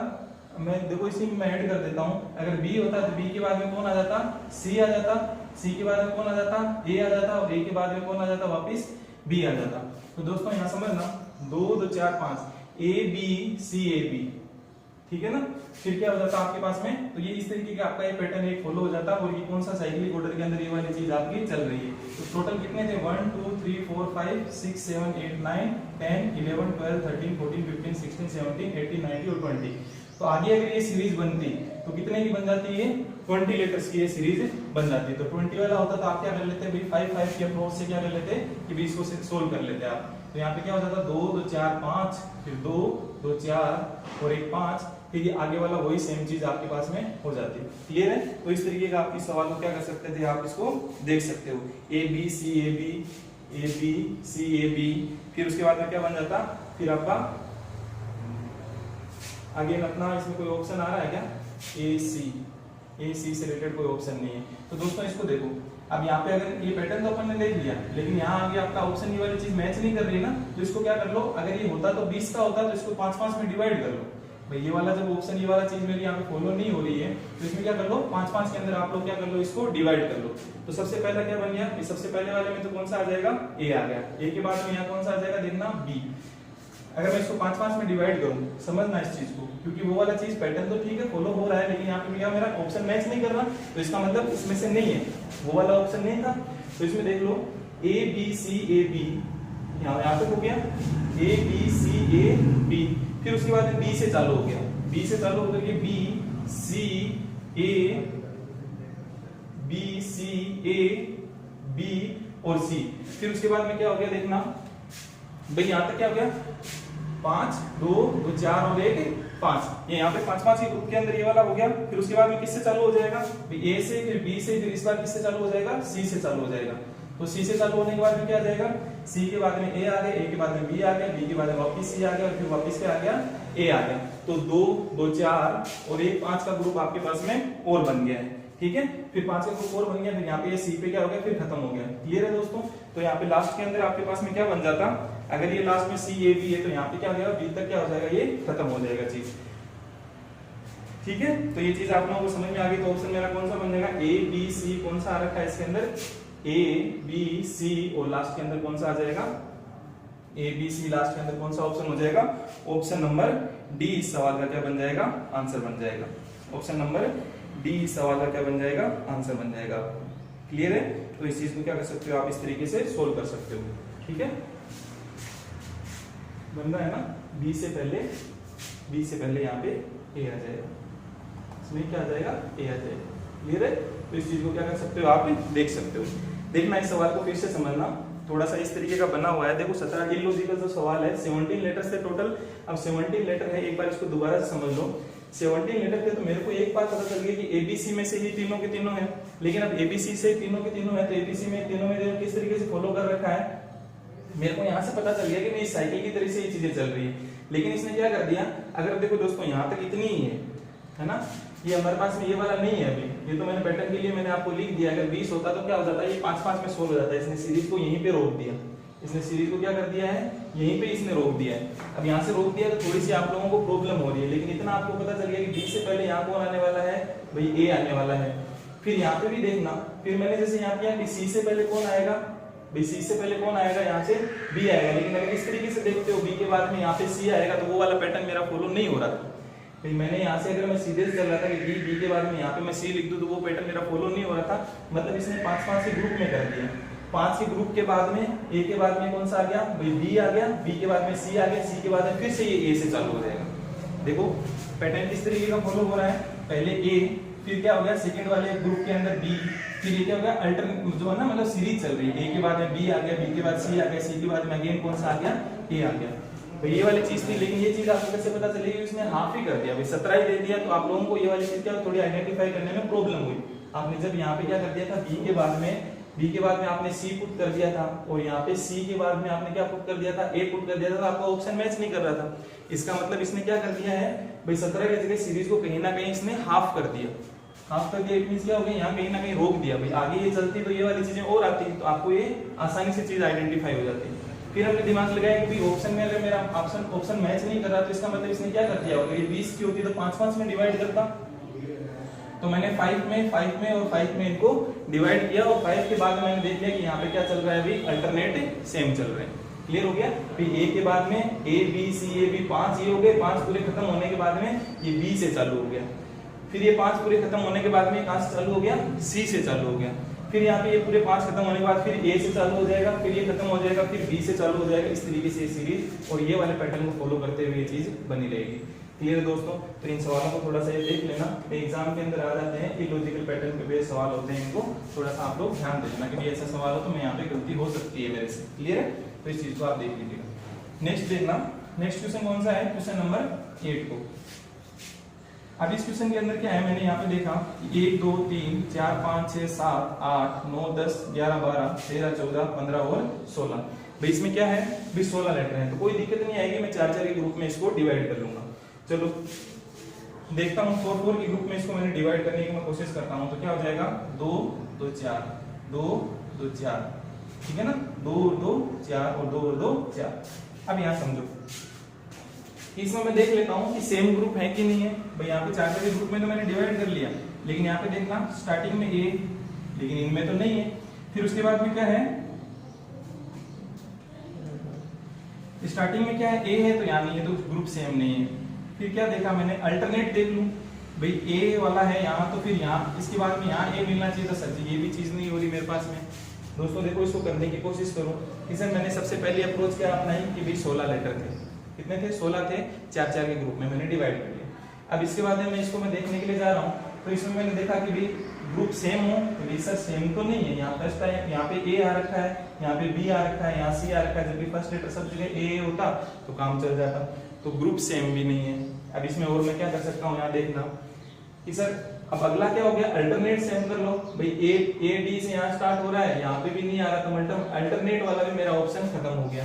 मैं देखो इसी में ऐड कर देता हूँ। अगर बी होता तो बी के बाद में कौन आ जाता, सी आ जाता, सी के बाद में कौन आ जाता, ए आ जाता, और ए के बाद में कौन आ जाता, वापिस बी आ जाता। तो दोस्तों यहाँ समझना 2 2 4 5 ए बी सी ए बी, ठीक है ना। फिर क्या हो जाता आपके पास में, तो ये इस तरीके का आपका ये पैटर्न एक फॉलो हो जाता, और ये कौन सा साइक्लिक ऑर्डर के अंदर ये वाली चीज आपकी चल रही है। तो टोटल कितने थे 1 2 3 4 5 6 7 8 9 10 11 12 13 14 15 16 17 18 19 और 20। तो आगे अगर ये सीरीज बनती तो कितने की बन जाती है, 20 लेटर्स की ये सीरीज बन जाती है। तो 20 वाला होता तो आप क्या कर लेते भाई 5 5 की अप्रोच से क्या कर लेते कि 20 को सोल्व कर लेते आप। तो यहाँ पे क्या हो जाता 2 2 4 5, फिर 2 2 4 और 1 5, फिर ये आगे वाला वही सेम चीज आपके पास में हो जाती है। क्लियर है। तो इस तरीके का आप इस सवाल को क्या कर सकते थे, आप इसको देख सकते हो A B C A B C A B, फिर उसके बाद में क्या बन जाता, फिर आपका आगे अपना इसमें कोई ऑप्शन आ रहा है क्या, ए सी से रिलेटेड कोई ऑप्शन नहीं है। तो दोस्तों इसको देखो, अब यहाँ पे अगर ये पैटर्न तो अपन ने देख लिया, लेकिन यहाँ आगे आपका ऑप्शन ये वाली चीज मैच नहीं कर रही है ना, तो इसको क्या कर लो, अगर ये होता तो 20 का होता तो इसको 5 5 में डिवाइड कर लो भाई। ये वाला जब ऑप्शन ये वाला चीज मेरी यहाँ पे फॉलो नहीं हो रही है, तो इसमें क्या कर लो 5 5 के अंदर आप लोग क्या कर लो, इसको डिवाइड कर लो। तो सबसे पहला क्या बन गया, सबसे पहले वाले में तो कौन सा आ जाएगा, ए आ गया, ए के बाद में यहाँ कौन सा आ जाएगा देखना, बी। अगर मैं इसको 5 5 में डिवाइड करूं, समझना इस चीज को, क्योंकि वो वाला चीज पैटर्न तो ठीक है फॉलो हो रहा है, लेकिन यहाँ पे क्या मेरा ऑप्शन मैच नहीं कर रहा, तो इसका मतलब इसमें से नहीं है, वो वाला ऑप्शन नहीं था। तो इसमें देख लो ए बी सी ए बी, यहाँ पे हो गया A B C A B, फिर उसके बाद बी से चालू हो गया, बी से चालू होकर के बी सी ए बी और सी, फिर उसके बाद में क्या हो गया देखना भाई, यहाँ तक क्या हो गया 5 2 2 4 और 1 5, ये यहाँ पे 5 5 के ग्रुप के अंदर ये वाला हो गया। फिर उसके बाद में किससे चालू हो जाएगा, ए से, फिर बी से, फिर इस बार किससे चालू हो जाएगा, सी से चालू हो जाएगा। तो सी से चालू होने के बाद में क्या आ जाएगा, सी के बाद में ए आ गया, ए के बाद में बी आ गया, बी के बाद में वापस सी आ गया, और फिर वापस क्या आ गया, ए आ गया। तो 2 2 4 और 1 5 का ग्रुप आपके पास में और बन गया है, ठीक है। फिर 5 का ग्रुप और बन गया, फिर यहाँ पे ये सी पे क्या हो गया, फिर खत्म हो गया। क्लियर है दोस्तों। तो यहाँ पे लास्ट के अंदर आपके पास में क्या बन जाता, अगर ये लास्ट में सी ए बी है, तो यहाँ पे क्या हो जाएगा, बी तक क्या हो जाएगा, ये खत्म हो जाएगा चीज, ठीक है। तो ये चीज आप लोगों को समझ में आ गई। तो ऑप्शन मेरा कौन सा बन जाएगा, ए बी सी, कौन सा आ रखा है इसके अंदर, ए बी सी, और लास्ट के अंदर कौन सा आ जाएगा, ए बी सी, लास्ट के अंदर कौन सा ऑप्शन हो जाएगा, ऑप्शन नंबर डी इस सवाल का क्या बन जाएगा, आंसर बन जाएगा। ऑप्शन नंबर डी इस सवाल का क्या बन जाएगा, आंसर बन जाएगा। क्लियर है। तो इस चीज को क्या कर सकते हो आप, इस तरीके से सोल्व कर सकते हो, ठीक है। बन रहा है ना, बी से पहले यहाँ पे ए आ जाएगा, इसमें क्या आ जाएगा, ए आ जाएगा। क्लियर है। तो इस चीज को क्या कर सकते हो आप, देख सकते हो। देखना इस सवाल को फिर से समझना, थोड़ा सा इस तरीके का बना हुआ है। देखो 17 इलॉजिकल जो सवाल है, 17 लेटर से टोटल, अब 17 लेटर है, एक बार इसको दोबारा से समझ लो। 17 लेटर थे, तो मेरे को एक बात पता चल गई कि एबीसी में से ही तीनों के तीनों है, लेकिन अब एबीसी से तीनों के तीनों है, तो एबीसी में तीनों में देखो किस तरीके से फॉलो कर रखा है, मेरे को यहाँ से पता चल गया कि नहीं साइकिल की तरह से ये चीजें चल रही है। लेकिन इसने क्या कर दिया, अगर देखो दोस्तों यहाँ तक इतनी ही है ना, ये हमारे पास में ये वाला नहीं है अभी, ये तो मैंने पैटर्न के लिए मैंने आपको लिख दिया। अगर 20 होता तो क्या हो जाता है, ये 5 5 में सोल्व हो जाता है। इसने सीरीज को यहीं पे रोक दिया, इसने सीरीज को क्या कर दिया है, यहीं पे इसने रोक दिया है। अब यहाँ से रोक दिया तो थोड़ी सी आप लोगों को प्रॉब्लम हो रही है, लेकिन इतना आपको पता चल गया कि बी से पहले यहाँ कौन आने वाला है, भाई ए आने वाला है। फिर यहाँ पे भी देखना, फिर मैंने जैसे यहाँ किया कि सी से पहले कौन आएगा, भाई सी से पहले कौन आएगा, यहाँ से बी आएगा। लेकिन अगर इस तरीके से देखते हो, बी के बाद में यहाँ पे सी आएगा, तो वो वाला पैटर्न मेरा फॉलो नहीं हो रहा था। फिर मैंने यहाँ से अगर मैं सीधे चल रहा था कि बी के बाद में यहाँ पे मैं सी लिख दूं, तो वो पैटर्न मेरा फॉलो नहीं हो रहा था। मतलब इसने 5 5 के ग्रुप में कर दिया। 5 के ग्रुप के बाद में ए के बाद में कौन सा आ गया, भाई बी आ गया, बी के बाद में सी आ गया, सी के बाद में फिर से ये ए से चालू हो जाएगा। देखो पैटर्न किस तरीके का फॉलो हो रहा है, पहले ए, फिर क्या हो गया सेकंड वाले ग्रुप के अंदर बी, फिर ये क्या हो गया अल्टरनेट जो है ना, मतलब सीरीज चल रही है। ए के बाद में बी आ गया, बी के बाद सी आ गया, सी के बाद में अगेन कौन सा आ गया, ए आ गया। तो ये वाली चीज थी, लेकिन ये चीज आपको कैसे पता चलेगी, उसने हाफ ही कर दिया, भाई 17 ही दे दिया, तो आप लोगों को ये वाली चीज क्या थोड़ी आइडेंटिफाई करने में प्रॉब्लम हुई। आपने जब यहाँ पे क्या कर दिया था, बी के बाद में आपने सी पुट कर दिया था, और यहाँ पे सी के बाद में आपने क्या पुट कर दिया था, ए पुट कर दिया था, तो आपका ऑप्शन मैच नहीं कर रहा था। इसका मतलब इसने क्या कर दिया है, भाई 17 की जगह सीरीज को कहीं ना कहीं इसने हाफ कर दिया। हाफ कर दिया इट मींस क्या हो गया, यहाँ कहीं ना कहीं रोक दिया। भाई आगे ये चलती तो ये वाली चीजें और आती, तो आपको ये आसानी से चीज आइडेंटिफाई हो जाती है। फिर हमने दिमाग लगाया कि भाई ऑप्शन में अगर मेरा ऑप्शन मैच नहीं कर रहा तो इसका मतलब इसने क्या कर दिया, अगर ये 20 की होती तो 5-5 में डिवाइड करता। तो मैंने 5 में और 5 में इनको डिवाइड किया, और 5 के बाद मैंने देख लिया कि यहाँ पे क्या चल रहा है, अभी अल्टरनेट सेम चल रहे हैं। क्लियर हो गया। फिर ए के बाद में ए बी सी ए बी 5 ये हो गए, 5 पूरे खत्म होने के बाद में ये बी से चालू हो गया। फिर ये 5 पूरे खत्म होने के बाद में कहां से चालू हो गया, सी से चालू हो गया। फिर यहाँ पे ये पूरे 5 खत्म होने के बाद फिर ए से चालू हो जाएगा, फिर ये खत्म हो जाएगा, फिर बी से चालू हो जाएगा। इस तरीके से ये सीरीज और ये वाले पैटर्न को फॉलो करते हुए ये चीज बनी रहेगी। क्लियर है दोस्तों। तो इन सवालों को थोड़ा सा ये देख लेना, एग्जाम के अंदर आ जाते हैं, इलॉजिकल पैटर्न पे बेस्ड सवाल होते हैं, इनको थोड़ा सा आप लोग ध्यान देना कि ऐसा सवाल हो तो मैं यहाँ पे गलती हो सकती है मेरे से। क्लियर है, तो इस चीज को आप देख लीजिएगा। नेक्स्ट देखना, नेक्स्ट क्वेश्चन कौन सा है, क्वेश्चन नंबर 8 को। अब इस क्वेश्चन के अंदर क्या है, मैंने यहाँ पे देखा 1 2 3 4 5 6 7 8 9 10 11 12 13 14 15 और 16। भाई इसमें क्या है, भी 16 लेटर हैं, तो कोई दिक्कत नहीं आएगी, मैं 4-4 के ग्रुप में इसको डिवाइड कर लूंगा। चलो देखता हूँ, 4-4 के ग्रुप में इसको मैंने डिवाइड करने की मैं कोशिश करता हूँ। तो क्या हो जाएगा, 2 2 4 2 2 4, ठीक है ना, 2 2 4 और 2 2 4। अब यहाँ समझो, इसमें मैं देख लेता हूँ कि सेम ग्रुप है कि नहीं है। भाई यहाँ पे 4-4 के ग्रुप में तो मैंने डिवाइड कर लिया, लेकिन यहाँ पे देखना स्टार्टिंग में ए, लेकिन इनमें तो नहीं है। फिर उसके बाद में क्या है, स्टार्टिंग में क्या है, ए है, तो यहाँ नहीं है, तो ग्रुप सेम नहीं है। फिर क्या देखा मैंने, अल्टरनेट देख लूं, भाई ए वाला है यहाँ, तो फिर यहाँ इसके बाद में यहाँ ए मिलना चाहिए था। सर जी ये भी चीज नहीं हो रही मेरे पास में। दोस्तों देखो, इसको करने की कोशिश करो कि सर मैंने सबसे पहले अप्रोच क्या अपनाई कि भाई 16 लेटर थे, कितने थे, 16 थे, 4-4 के ग्रुप में मैंने डिवाइड कर लिया। अब इसके बाद में मैं इसको मैं देखने के लिए जा रहा हूँ, तो इसमें मैंने देखा कि भाई ग्रुप सेम हो, तो सर सेम तो नहीं है। यहाँ फर्स्ट है, यहाँ पे ए आ रखा है, यहाँ पे बी आ रखा है, यहाँ सी आ रखा है, जबकि फर्स्ट लेटर सब जगह ए होता तो काम चल जाता, तो ग्रुप सेम भी नहीं है। अब इसमें और मैं क्या कर सकता हूँ, यहाँ देखना कि सर अब अगला क्या हो गया, अल्टरनेट सेम कर लो। भाई ए डी से यहाँ स्टार्ट हो रहा है, यहाँ पे भी नहीं आ रहा, तो अल्टरनेट वाला भी मेरा ऑप्शन खत्म हो गया।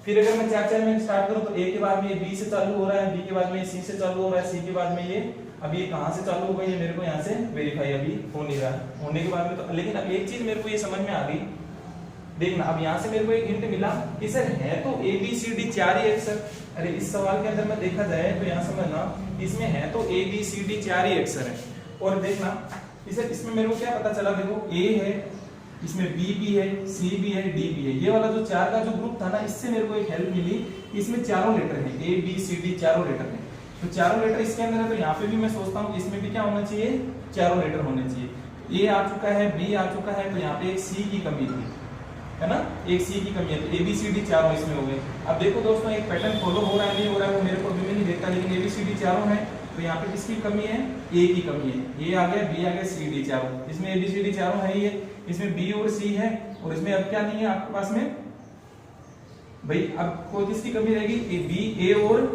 फिर अगर मैं 4-4 में स्टार्ट करूं, तो ए के बाद में ये बी से चालू हो रहा है, बी के बाद में सी से चालू हो रहा है, सी के बाद में ये, अब ये कहां से चालू होगा, ये मेरे को यहाँ से वेरीफाई अभी हो नहीं रहा है। होने के बाद में तो, लेकिन अब एक चीज मेरे को ये समझ में आ गई, देखना अब यहाँ से मेरे को एक हिंट मिला कि सर है तो ए बी सी डी 4 ही अक्षर। अरे इस सवाल के अंदर में देखा जाए तो यहाँ समझना, इसमें है तो ए बी सी डी 4 ही अक्षर है। और देखना सर इसमें मेरे को क्या पता चला, देखो ए है, इसमें बी भी है, सी भी है, डी भी है, ये वाला जो 4 का जो ग्रुप था ना, इससे मेरे को एक हेल्प मिली, इसमें चारों लेटर है, ए बी सी डी चारों लेटर है। तो चारों लेटर इसके अंदर है, तो यहाँ पे भी मैं सोचता हूँ इसमें भी क्या होना चाहिए, चारों लेटर होने चाहिए। ए आ चुका है, बी आ चुका है, तो यहाँ पे एक सी की कमी थी, है ना, एक सी की कमी है, तो ए बी सी डी चारों इसमें हो गए। अब देखो दोस्तों, एक पैटर्न फॉलो हो रहा है नहीं हो रहा है वो मेरे को भी नहीं देखता, लेकिन ए बी सी डी चारों है, तो यहाँ पे किसकी कमी है, ए की कमी है। ए आ गया, बी आ गया, सी डी चारों, इसमें ए बी सी डी चारों है ही है, इसमें बी और सी है, और इसमें अब क्या नहीं है आपके पास में, भाई अब कोई किसकी कमी रहेगी, बी ए और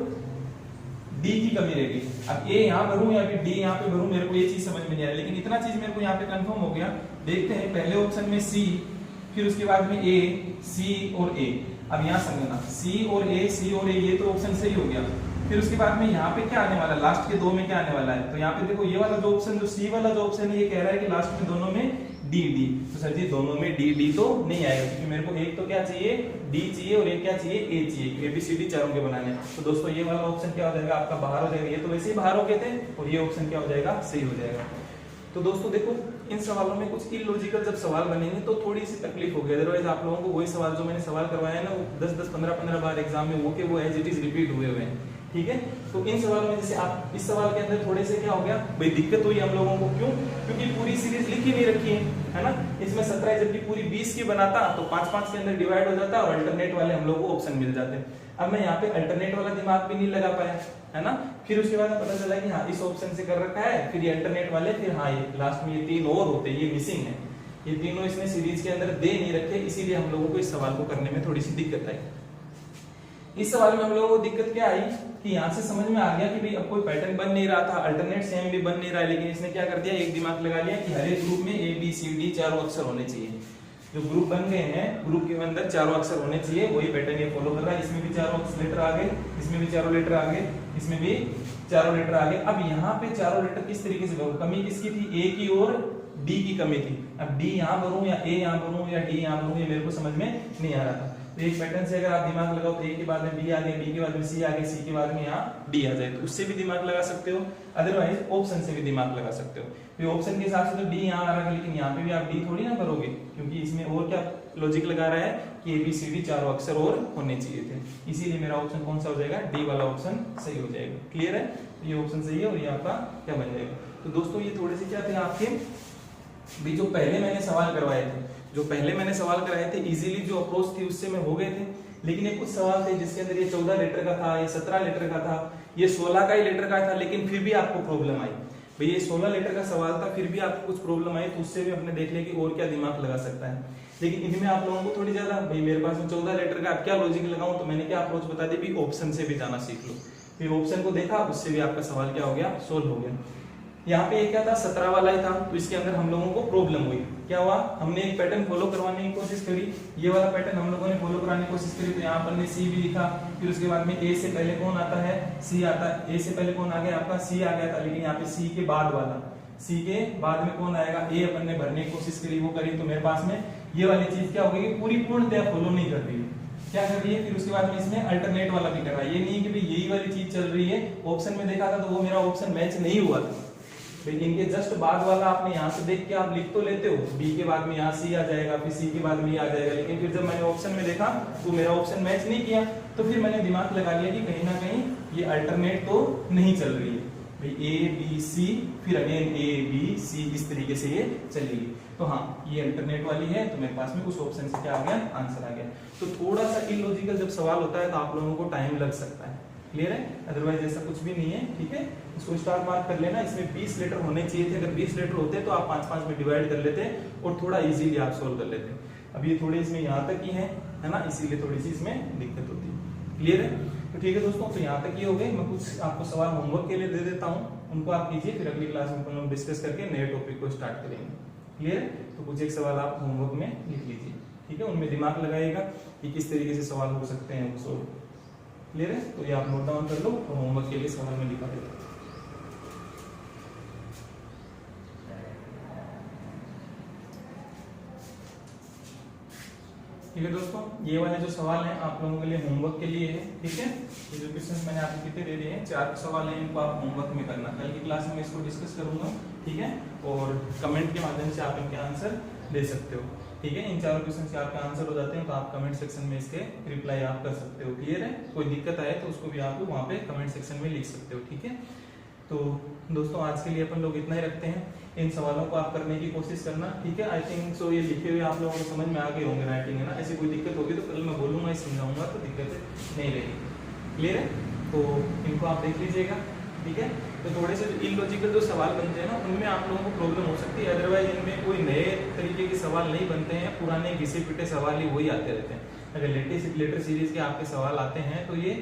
डी की कमी रहेगी। अब ए यहाँ भरूं या फिर डी यहाँ पे भरूं, मेरे को ये चीज समझ में नहीं आ रही, लेकिन इतना चीज मेरे को यहाँ पे कंफर्म हो गया। देखते हैं, पहले ऑप्शन में सी, फिर उसके बाद में ए, सी और ए। अब यहाँ समझना, सी और ए, सी और ए, ये तो ऑप्शन सही हो गया। फिर उसके बाद में यहाँ पे क्या आने वाला है, लास्ट के 2 में क्या आने वाला है, तो यहाँ पे देखो ये वाला जो ऑप्शन, जो सी वाला जो ऑप्शन है, ये कह रहा है कि लास्ट में दोनों में डी डी। तो सर जी दोनों में डी डी तो नहीं आएगा, क्योंकि मेरे को एक तो क्या चाहिए, डी चाहिए, और एक क्या चाहिए, ए चाहिए, एबीसीडी चारों के बनाने। तो दोस्तों ये वाला ऑप्शन क्या हो जाएगा आपका, बाहर हो जाएगा। ये तो वैसे ही बाहर हो गए थे, और ये ऑप्शन क्या हो जाएगा, सही हो जाएगा। तो दोस्तों देखो, इन सवालों में कुछ इलॉजिकल जब सवाल बनेंगे तो थोड़ी सी तकलीफ होगी, अदरवाइज आप लोगों को वही सवाल जो मैंने सवाल करवाया है ना, वो 10-10 15-15 बार एग्जाम में वो एज इट इज रिपीट हुए हैं, ठीक है। तो इन सवालों में जैसे आप इस सवाल के अंदर थोड़े से क्या हो गया भाई, दिक्कत हुई हम लोगों को, क्यों, क्योंकि पूरी सीरीज लिखी नहीं रखी है ना। इसमें 17 जबकि पूरी 20 की बनाता तो 5-5 के अंदर डिवाइड हो जाता, और अल्टरनेट वाले हम लोग को ऑप्शन मिल जाते। अब मैं यहाँ पे अल्टरनेट वाला दिमाग भी नहीं लगा पाया, है ना। फिर उसके बाद पता चला कि हाँ इस ऑप्शन से कर रखा है, फिर ये अल्टरनेट वाले, फिर हाँ ये लास्ट में ये 3 और होते, ये मिसिंग है, ये तीनों इसने सीरीज के अंदर दे नहीं रखे, इसीलिए हम लोगों को इस सवाल को करने में थोड़ी सी दिक्कत आई। इस सवाल में हम लोगों को दिक्कत क्या आई कि यहाँ से समझ में आ गया कि भाई अब कोई पैटर्न बन नहीं रहा था, अल्टरनेट सेम भी बन नहीं रहा है, लेकिन इसने क्या कर दिया, एक दिमाग लगा लिया कि हर एक ग्रुप में ए बी सी डी चारों अक्षर होने चाहिए। जो ग्रुप बन गए हैं, ग्रुप के अंदर चारों अक्षर होने चाहिए, वही पैटर्न ये फॉलो कर रहा है। इसमें भी चारों लेटर आ गए, इसमें भी चारों लेटर आ गए, इसमें भी चारों लेटर आ गए। अब यहाँ पे चारों लेटर किस तरीके से भरूं, कमी किसकी थी, ए की और डी की कमी थी। अब डी यहाँ भरूं या ए यहाँ भरूं या डी यहाँ भरूं, ये मेरे को समझ में नहीं आ रहा था। तो एक पैटर्न से अगर आप दिमाग लगाओ तो ए के बाद में बी आ गया, बी के बाद में सी आ गया, सी के बाद में यहाँ डी आ जाए, तो उससे भी दिमाग लगा सकते हो, अदरवाइज ऑप्शन से भी दिमाग लगा सकते हो। तो ऑप्शन के हिसाब से तो डी यहाँ आ रहा है, लेकिन यहाँ पे भी आप डी थोड़ी ना भरोगे, क्योंकि इसमें और क्या लॉजिक लगा रहा है कि ए बी सी डी चारों अक्षर और होने चाहिए थे, इसीलिए मेरा ऑप्शन कौन सा हो जाएगा, डी वाला ऑप्शन सही हो जाएगा। क्लियर है, तो ये ऑप्शन सही है और ये आपका क्या बन जाएगा। तो दोस्तों ये थोड़े से क्या थे आपके भी जो पहले मैंने सवाल करवाए थे, जो पहले मैंने सवाल कराए थे इजीली जो अप्रोच थी उससे मैं हो गए थे, लेकिन एक कुछ सवाल थे जिसके अंदर ये 14 लेटर का था, ये 17 लेटर का था, ये 16 का ही लेटर का था, लेकिन फिर भी आपको प्रॉब्लम आई। भाई ये 16 लेटर का सवाल था, फिर भी आपको कुछ प्रॉब्लम आई, तो उससे भी अपने देख लिया कि और क्या दिमाग लगा सकता है। लेकिन इनमें आप लोगों को थोड़ी ज्यादा, भाई मेरे पास में 14 लेटर का अब क्या लॉजिक लगाऊं, तो मैंने क्या अप्रोच बता दी, भी ऑप्शन से भी जाना सीख लो। फिर ऑप्शन को देखा, उससे भी आपका सवाल क्या हो गया, सोल्व हो गया। यहाँ पे क्या था, 17 वाला ही था, तो इसके अंदर हम लोगों को प्रॉब्लम हुई। क्या हुआ, हमने एक पैटर्न फॉलो करवाने की कोशिश करी, ये वाला पैटर्न हम लोगों ने फॉलो कराने की कोशिश करी, तो यहाँ पर ने सी भी लिखा, फिर उसके बाद में ए से पहले कौन आता है, सी आता है, ए से पहले कौन आ गया आपका, सी आ गया था, लेकिन यहाँ पे सी के बाद वाला, सी के बाद में कौन आएगा, ए अपन ने भरने की कोशिश करी, वो करी, तो मेरे पास में ये वाली चीज क्या हो गई, पूरी पूर्णतः फॉलो नहीं कर रही है, क्या कर रही है। फिर उसके बाद में इसमें अल्टरनेट वाला भी कर रहा है, ये नहीं कि भाई यही वाली चीज चल रही है, ऑप्शन में देखा था तो वो मेरा ऑप्शन मैच नहीं हुआ था, इनके जस्ट बाद वाला आपने यहाँ से देख के आप लिख तो लेते हो, बी के बाद में यहाँ सी आ जाएगा, फिर सी के बाद में आ जाएगा, लेकिन फिर जब मैंने ऑप्शन में देखा तो मेरा ऑप्शन मैच नहीं किया, तो फिर मैंने दिमाग लगा लिया कि कहीं ना कहीं ये अल्टरनेट तो नहीं चल रही है, भाई ए बी सी फिर अगेन ए बी सी, इस तरीके से ये चलेगी। तो हाँ ये अल्टरनेट वाली है, तो मेरे पास में उस ऑप्शन से क्या आ गया, आंसर आ गया। तो थोड़ा सा इलॉजिकल जब सवाल होता है तो आप लोगों को टाइम लग सकता है, क्लियर है, अदरवाइज ऐसा कुछ भी नहीं है, ठीक है। इसको स्टार मार्क कर लेना, इसमें 20 लेटर होने चाहिए थे, अगर 20 लेटर होते तो आप 5-5 में डिवाइड कर लेते और थोड़ा इजीली आप सोल्व कर लेते। अब ये थोड़े इसमें यहाँ तक ही है ना, इसीलिए थोड़ी सी इसमें दिक्कत होती है, क्लियर है। तो ठीक है दोस्तों, तो यहाँ तक ही हो गए। मैं कुछ आपको सवाल होमवर्क के लिए दे देता हूँ, उनको आप कीजिए, फिर अगली क्लास में हम लोग डिस्कस करके नए टॉपिक को स्टार्ट करेंगे, क्लियर है। तो कुछ एक सवाल आप होमवर्क में लिख लीजिए, ठीक है, उनमें दिमाग लगाइएगा कि किस तरीके से सवाल हो सकते हैं वो सोल्व, क्लियर है। तो ये आप नोट डाउन कर लो, तो होमवर्क के लिए सवाल में लिखा देता हूं। ठीक है दोस्तों, ये वाले जो सवाल हैं आप लोगों के लिए होमवर्क के लिए है, ठीक है। ये जो क्वेश्चन मैंने आपको कितने दे दिए हैं, 4 सवाल हैं, इनको आप होमवर्क में करना, कल की क्लास में इसको डिस्कस करूंगा, ठीक है। और कमेंट के माध्यम से आप इनके आंसर दे सकते हो, ठीक है। इन 4 क्वेश्चन के आपके आंसर हो जाते हैं तो आप कमेंट सेक्शन में इसके रिप्लाई आप कर सकते हो, क्लियर है। कोई दिक्कत आए तो उसको भी आप वहाँ पे कमेंट सेक्शन में लिख सकते हो, ठीक है। तो दोस्तों आज के लिए अपन लोग इतना ही रखते हैं, इन सवालों को आप करने की कोशिश करना, ठीक है। आई थिंक सो ये लिखे हुए आप लोगों को समझ में आ गए होंगे, राइटिंग है ना, ऐसी कोई दिक्कत होगी तो कल मैं बोलूंगा, समझाऊंगा, तो दिक्कत नहीं रहेगी, क्लियर है। तो इनको आप देख लीजिएगा, ठीक है। तो थोड़े से इलॉजिकल जो सवाल बनते हैं ना, उनमें आप लोगों को प्रॉब्लम हो सकती है, अदरवाइज इनमें कोई नए तरीके के सवाल नहीं बनते हैं, पुराने घिसे पिटे सवाल ही वही आते रहते हैं। अगर लेटेस्ट लेटर सीरीज के आपके सवाल आते हैं तो ये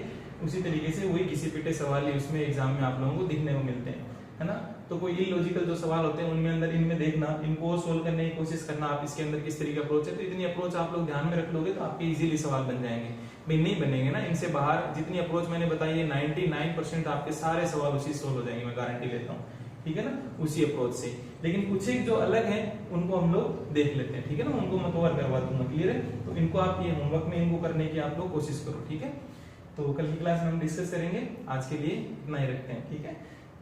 उसी तरीके से वही घिसे पिटे सवाल ही उसमें एग्जाम में आप लोगों को दिखने को मिलते हैं, है ना। तो कोई इलॉजिकल जो सवाल होते हैं उनमें अंदर इनमें देखना, इनको सोल्व करने की कोशिश करना, आप इसके अंदर किस तरीके अप्रोच है, तो इतनी अप्रोच आप लोग ध्यान में रख लोगे तो आपके इजीली सवाल बन जाएंगे। भाई नहीं बनेंगे ना, इनसे बाहर जितनी अप्रोच मैंने बताई है 99% आपके सारे सवाल उसी सोल्व हो जाएंगे, मैं गारंटी लेता हूँ, ठीक है ना, उसी अप्रोच से। लेकिन कुछ एक जो अलग है उनको हम लोग देख लेते हैं, ठीक है ना, उनको मैं कवर करवा दूंगा, क्लियर है। तो इनको आप ये होमवर्क में इनको करने की आप लोग कोशिश करो, ठीक है। तो कल की क्लास में हम डिस्कस करेंगे, आज के लिए इतना ही रखते हैं, ठीक है।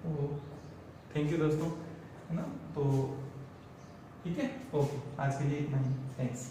तो थैंक यू दोस्तों, है ना। तो ठीक है, ओके, आज के लिए इतना ही, थैंक्स।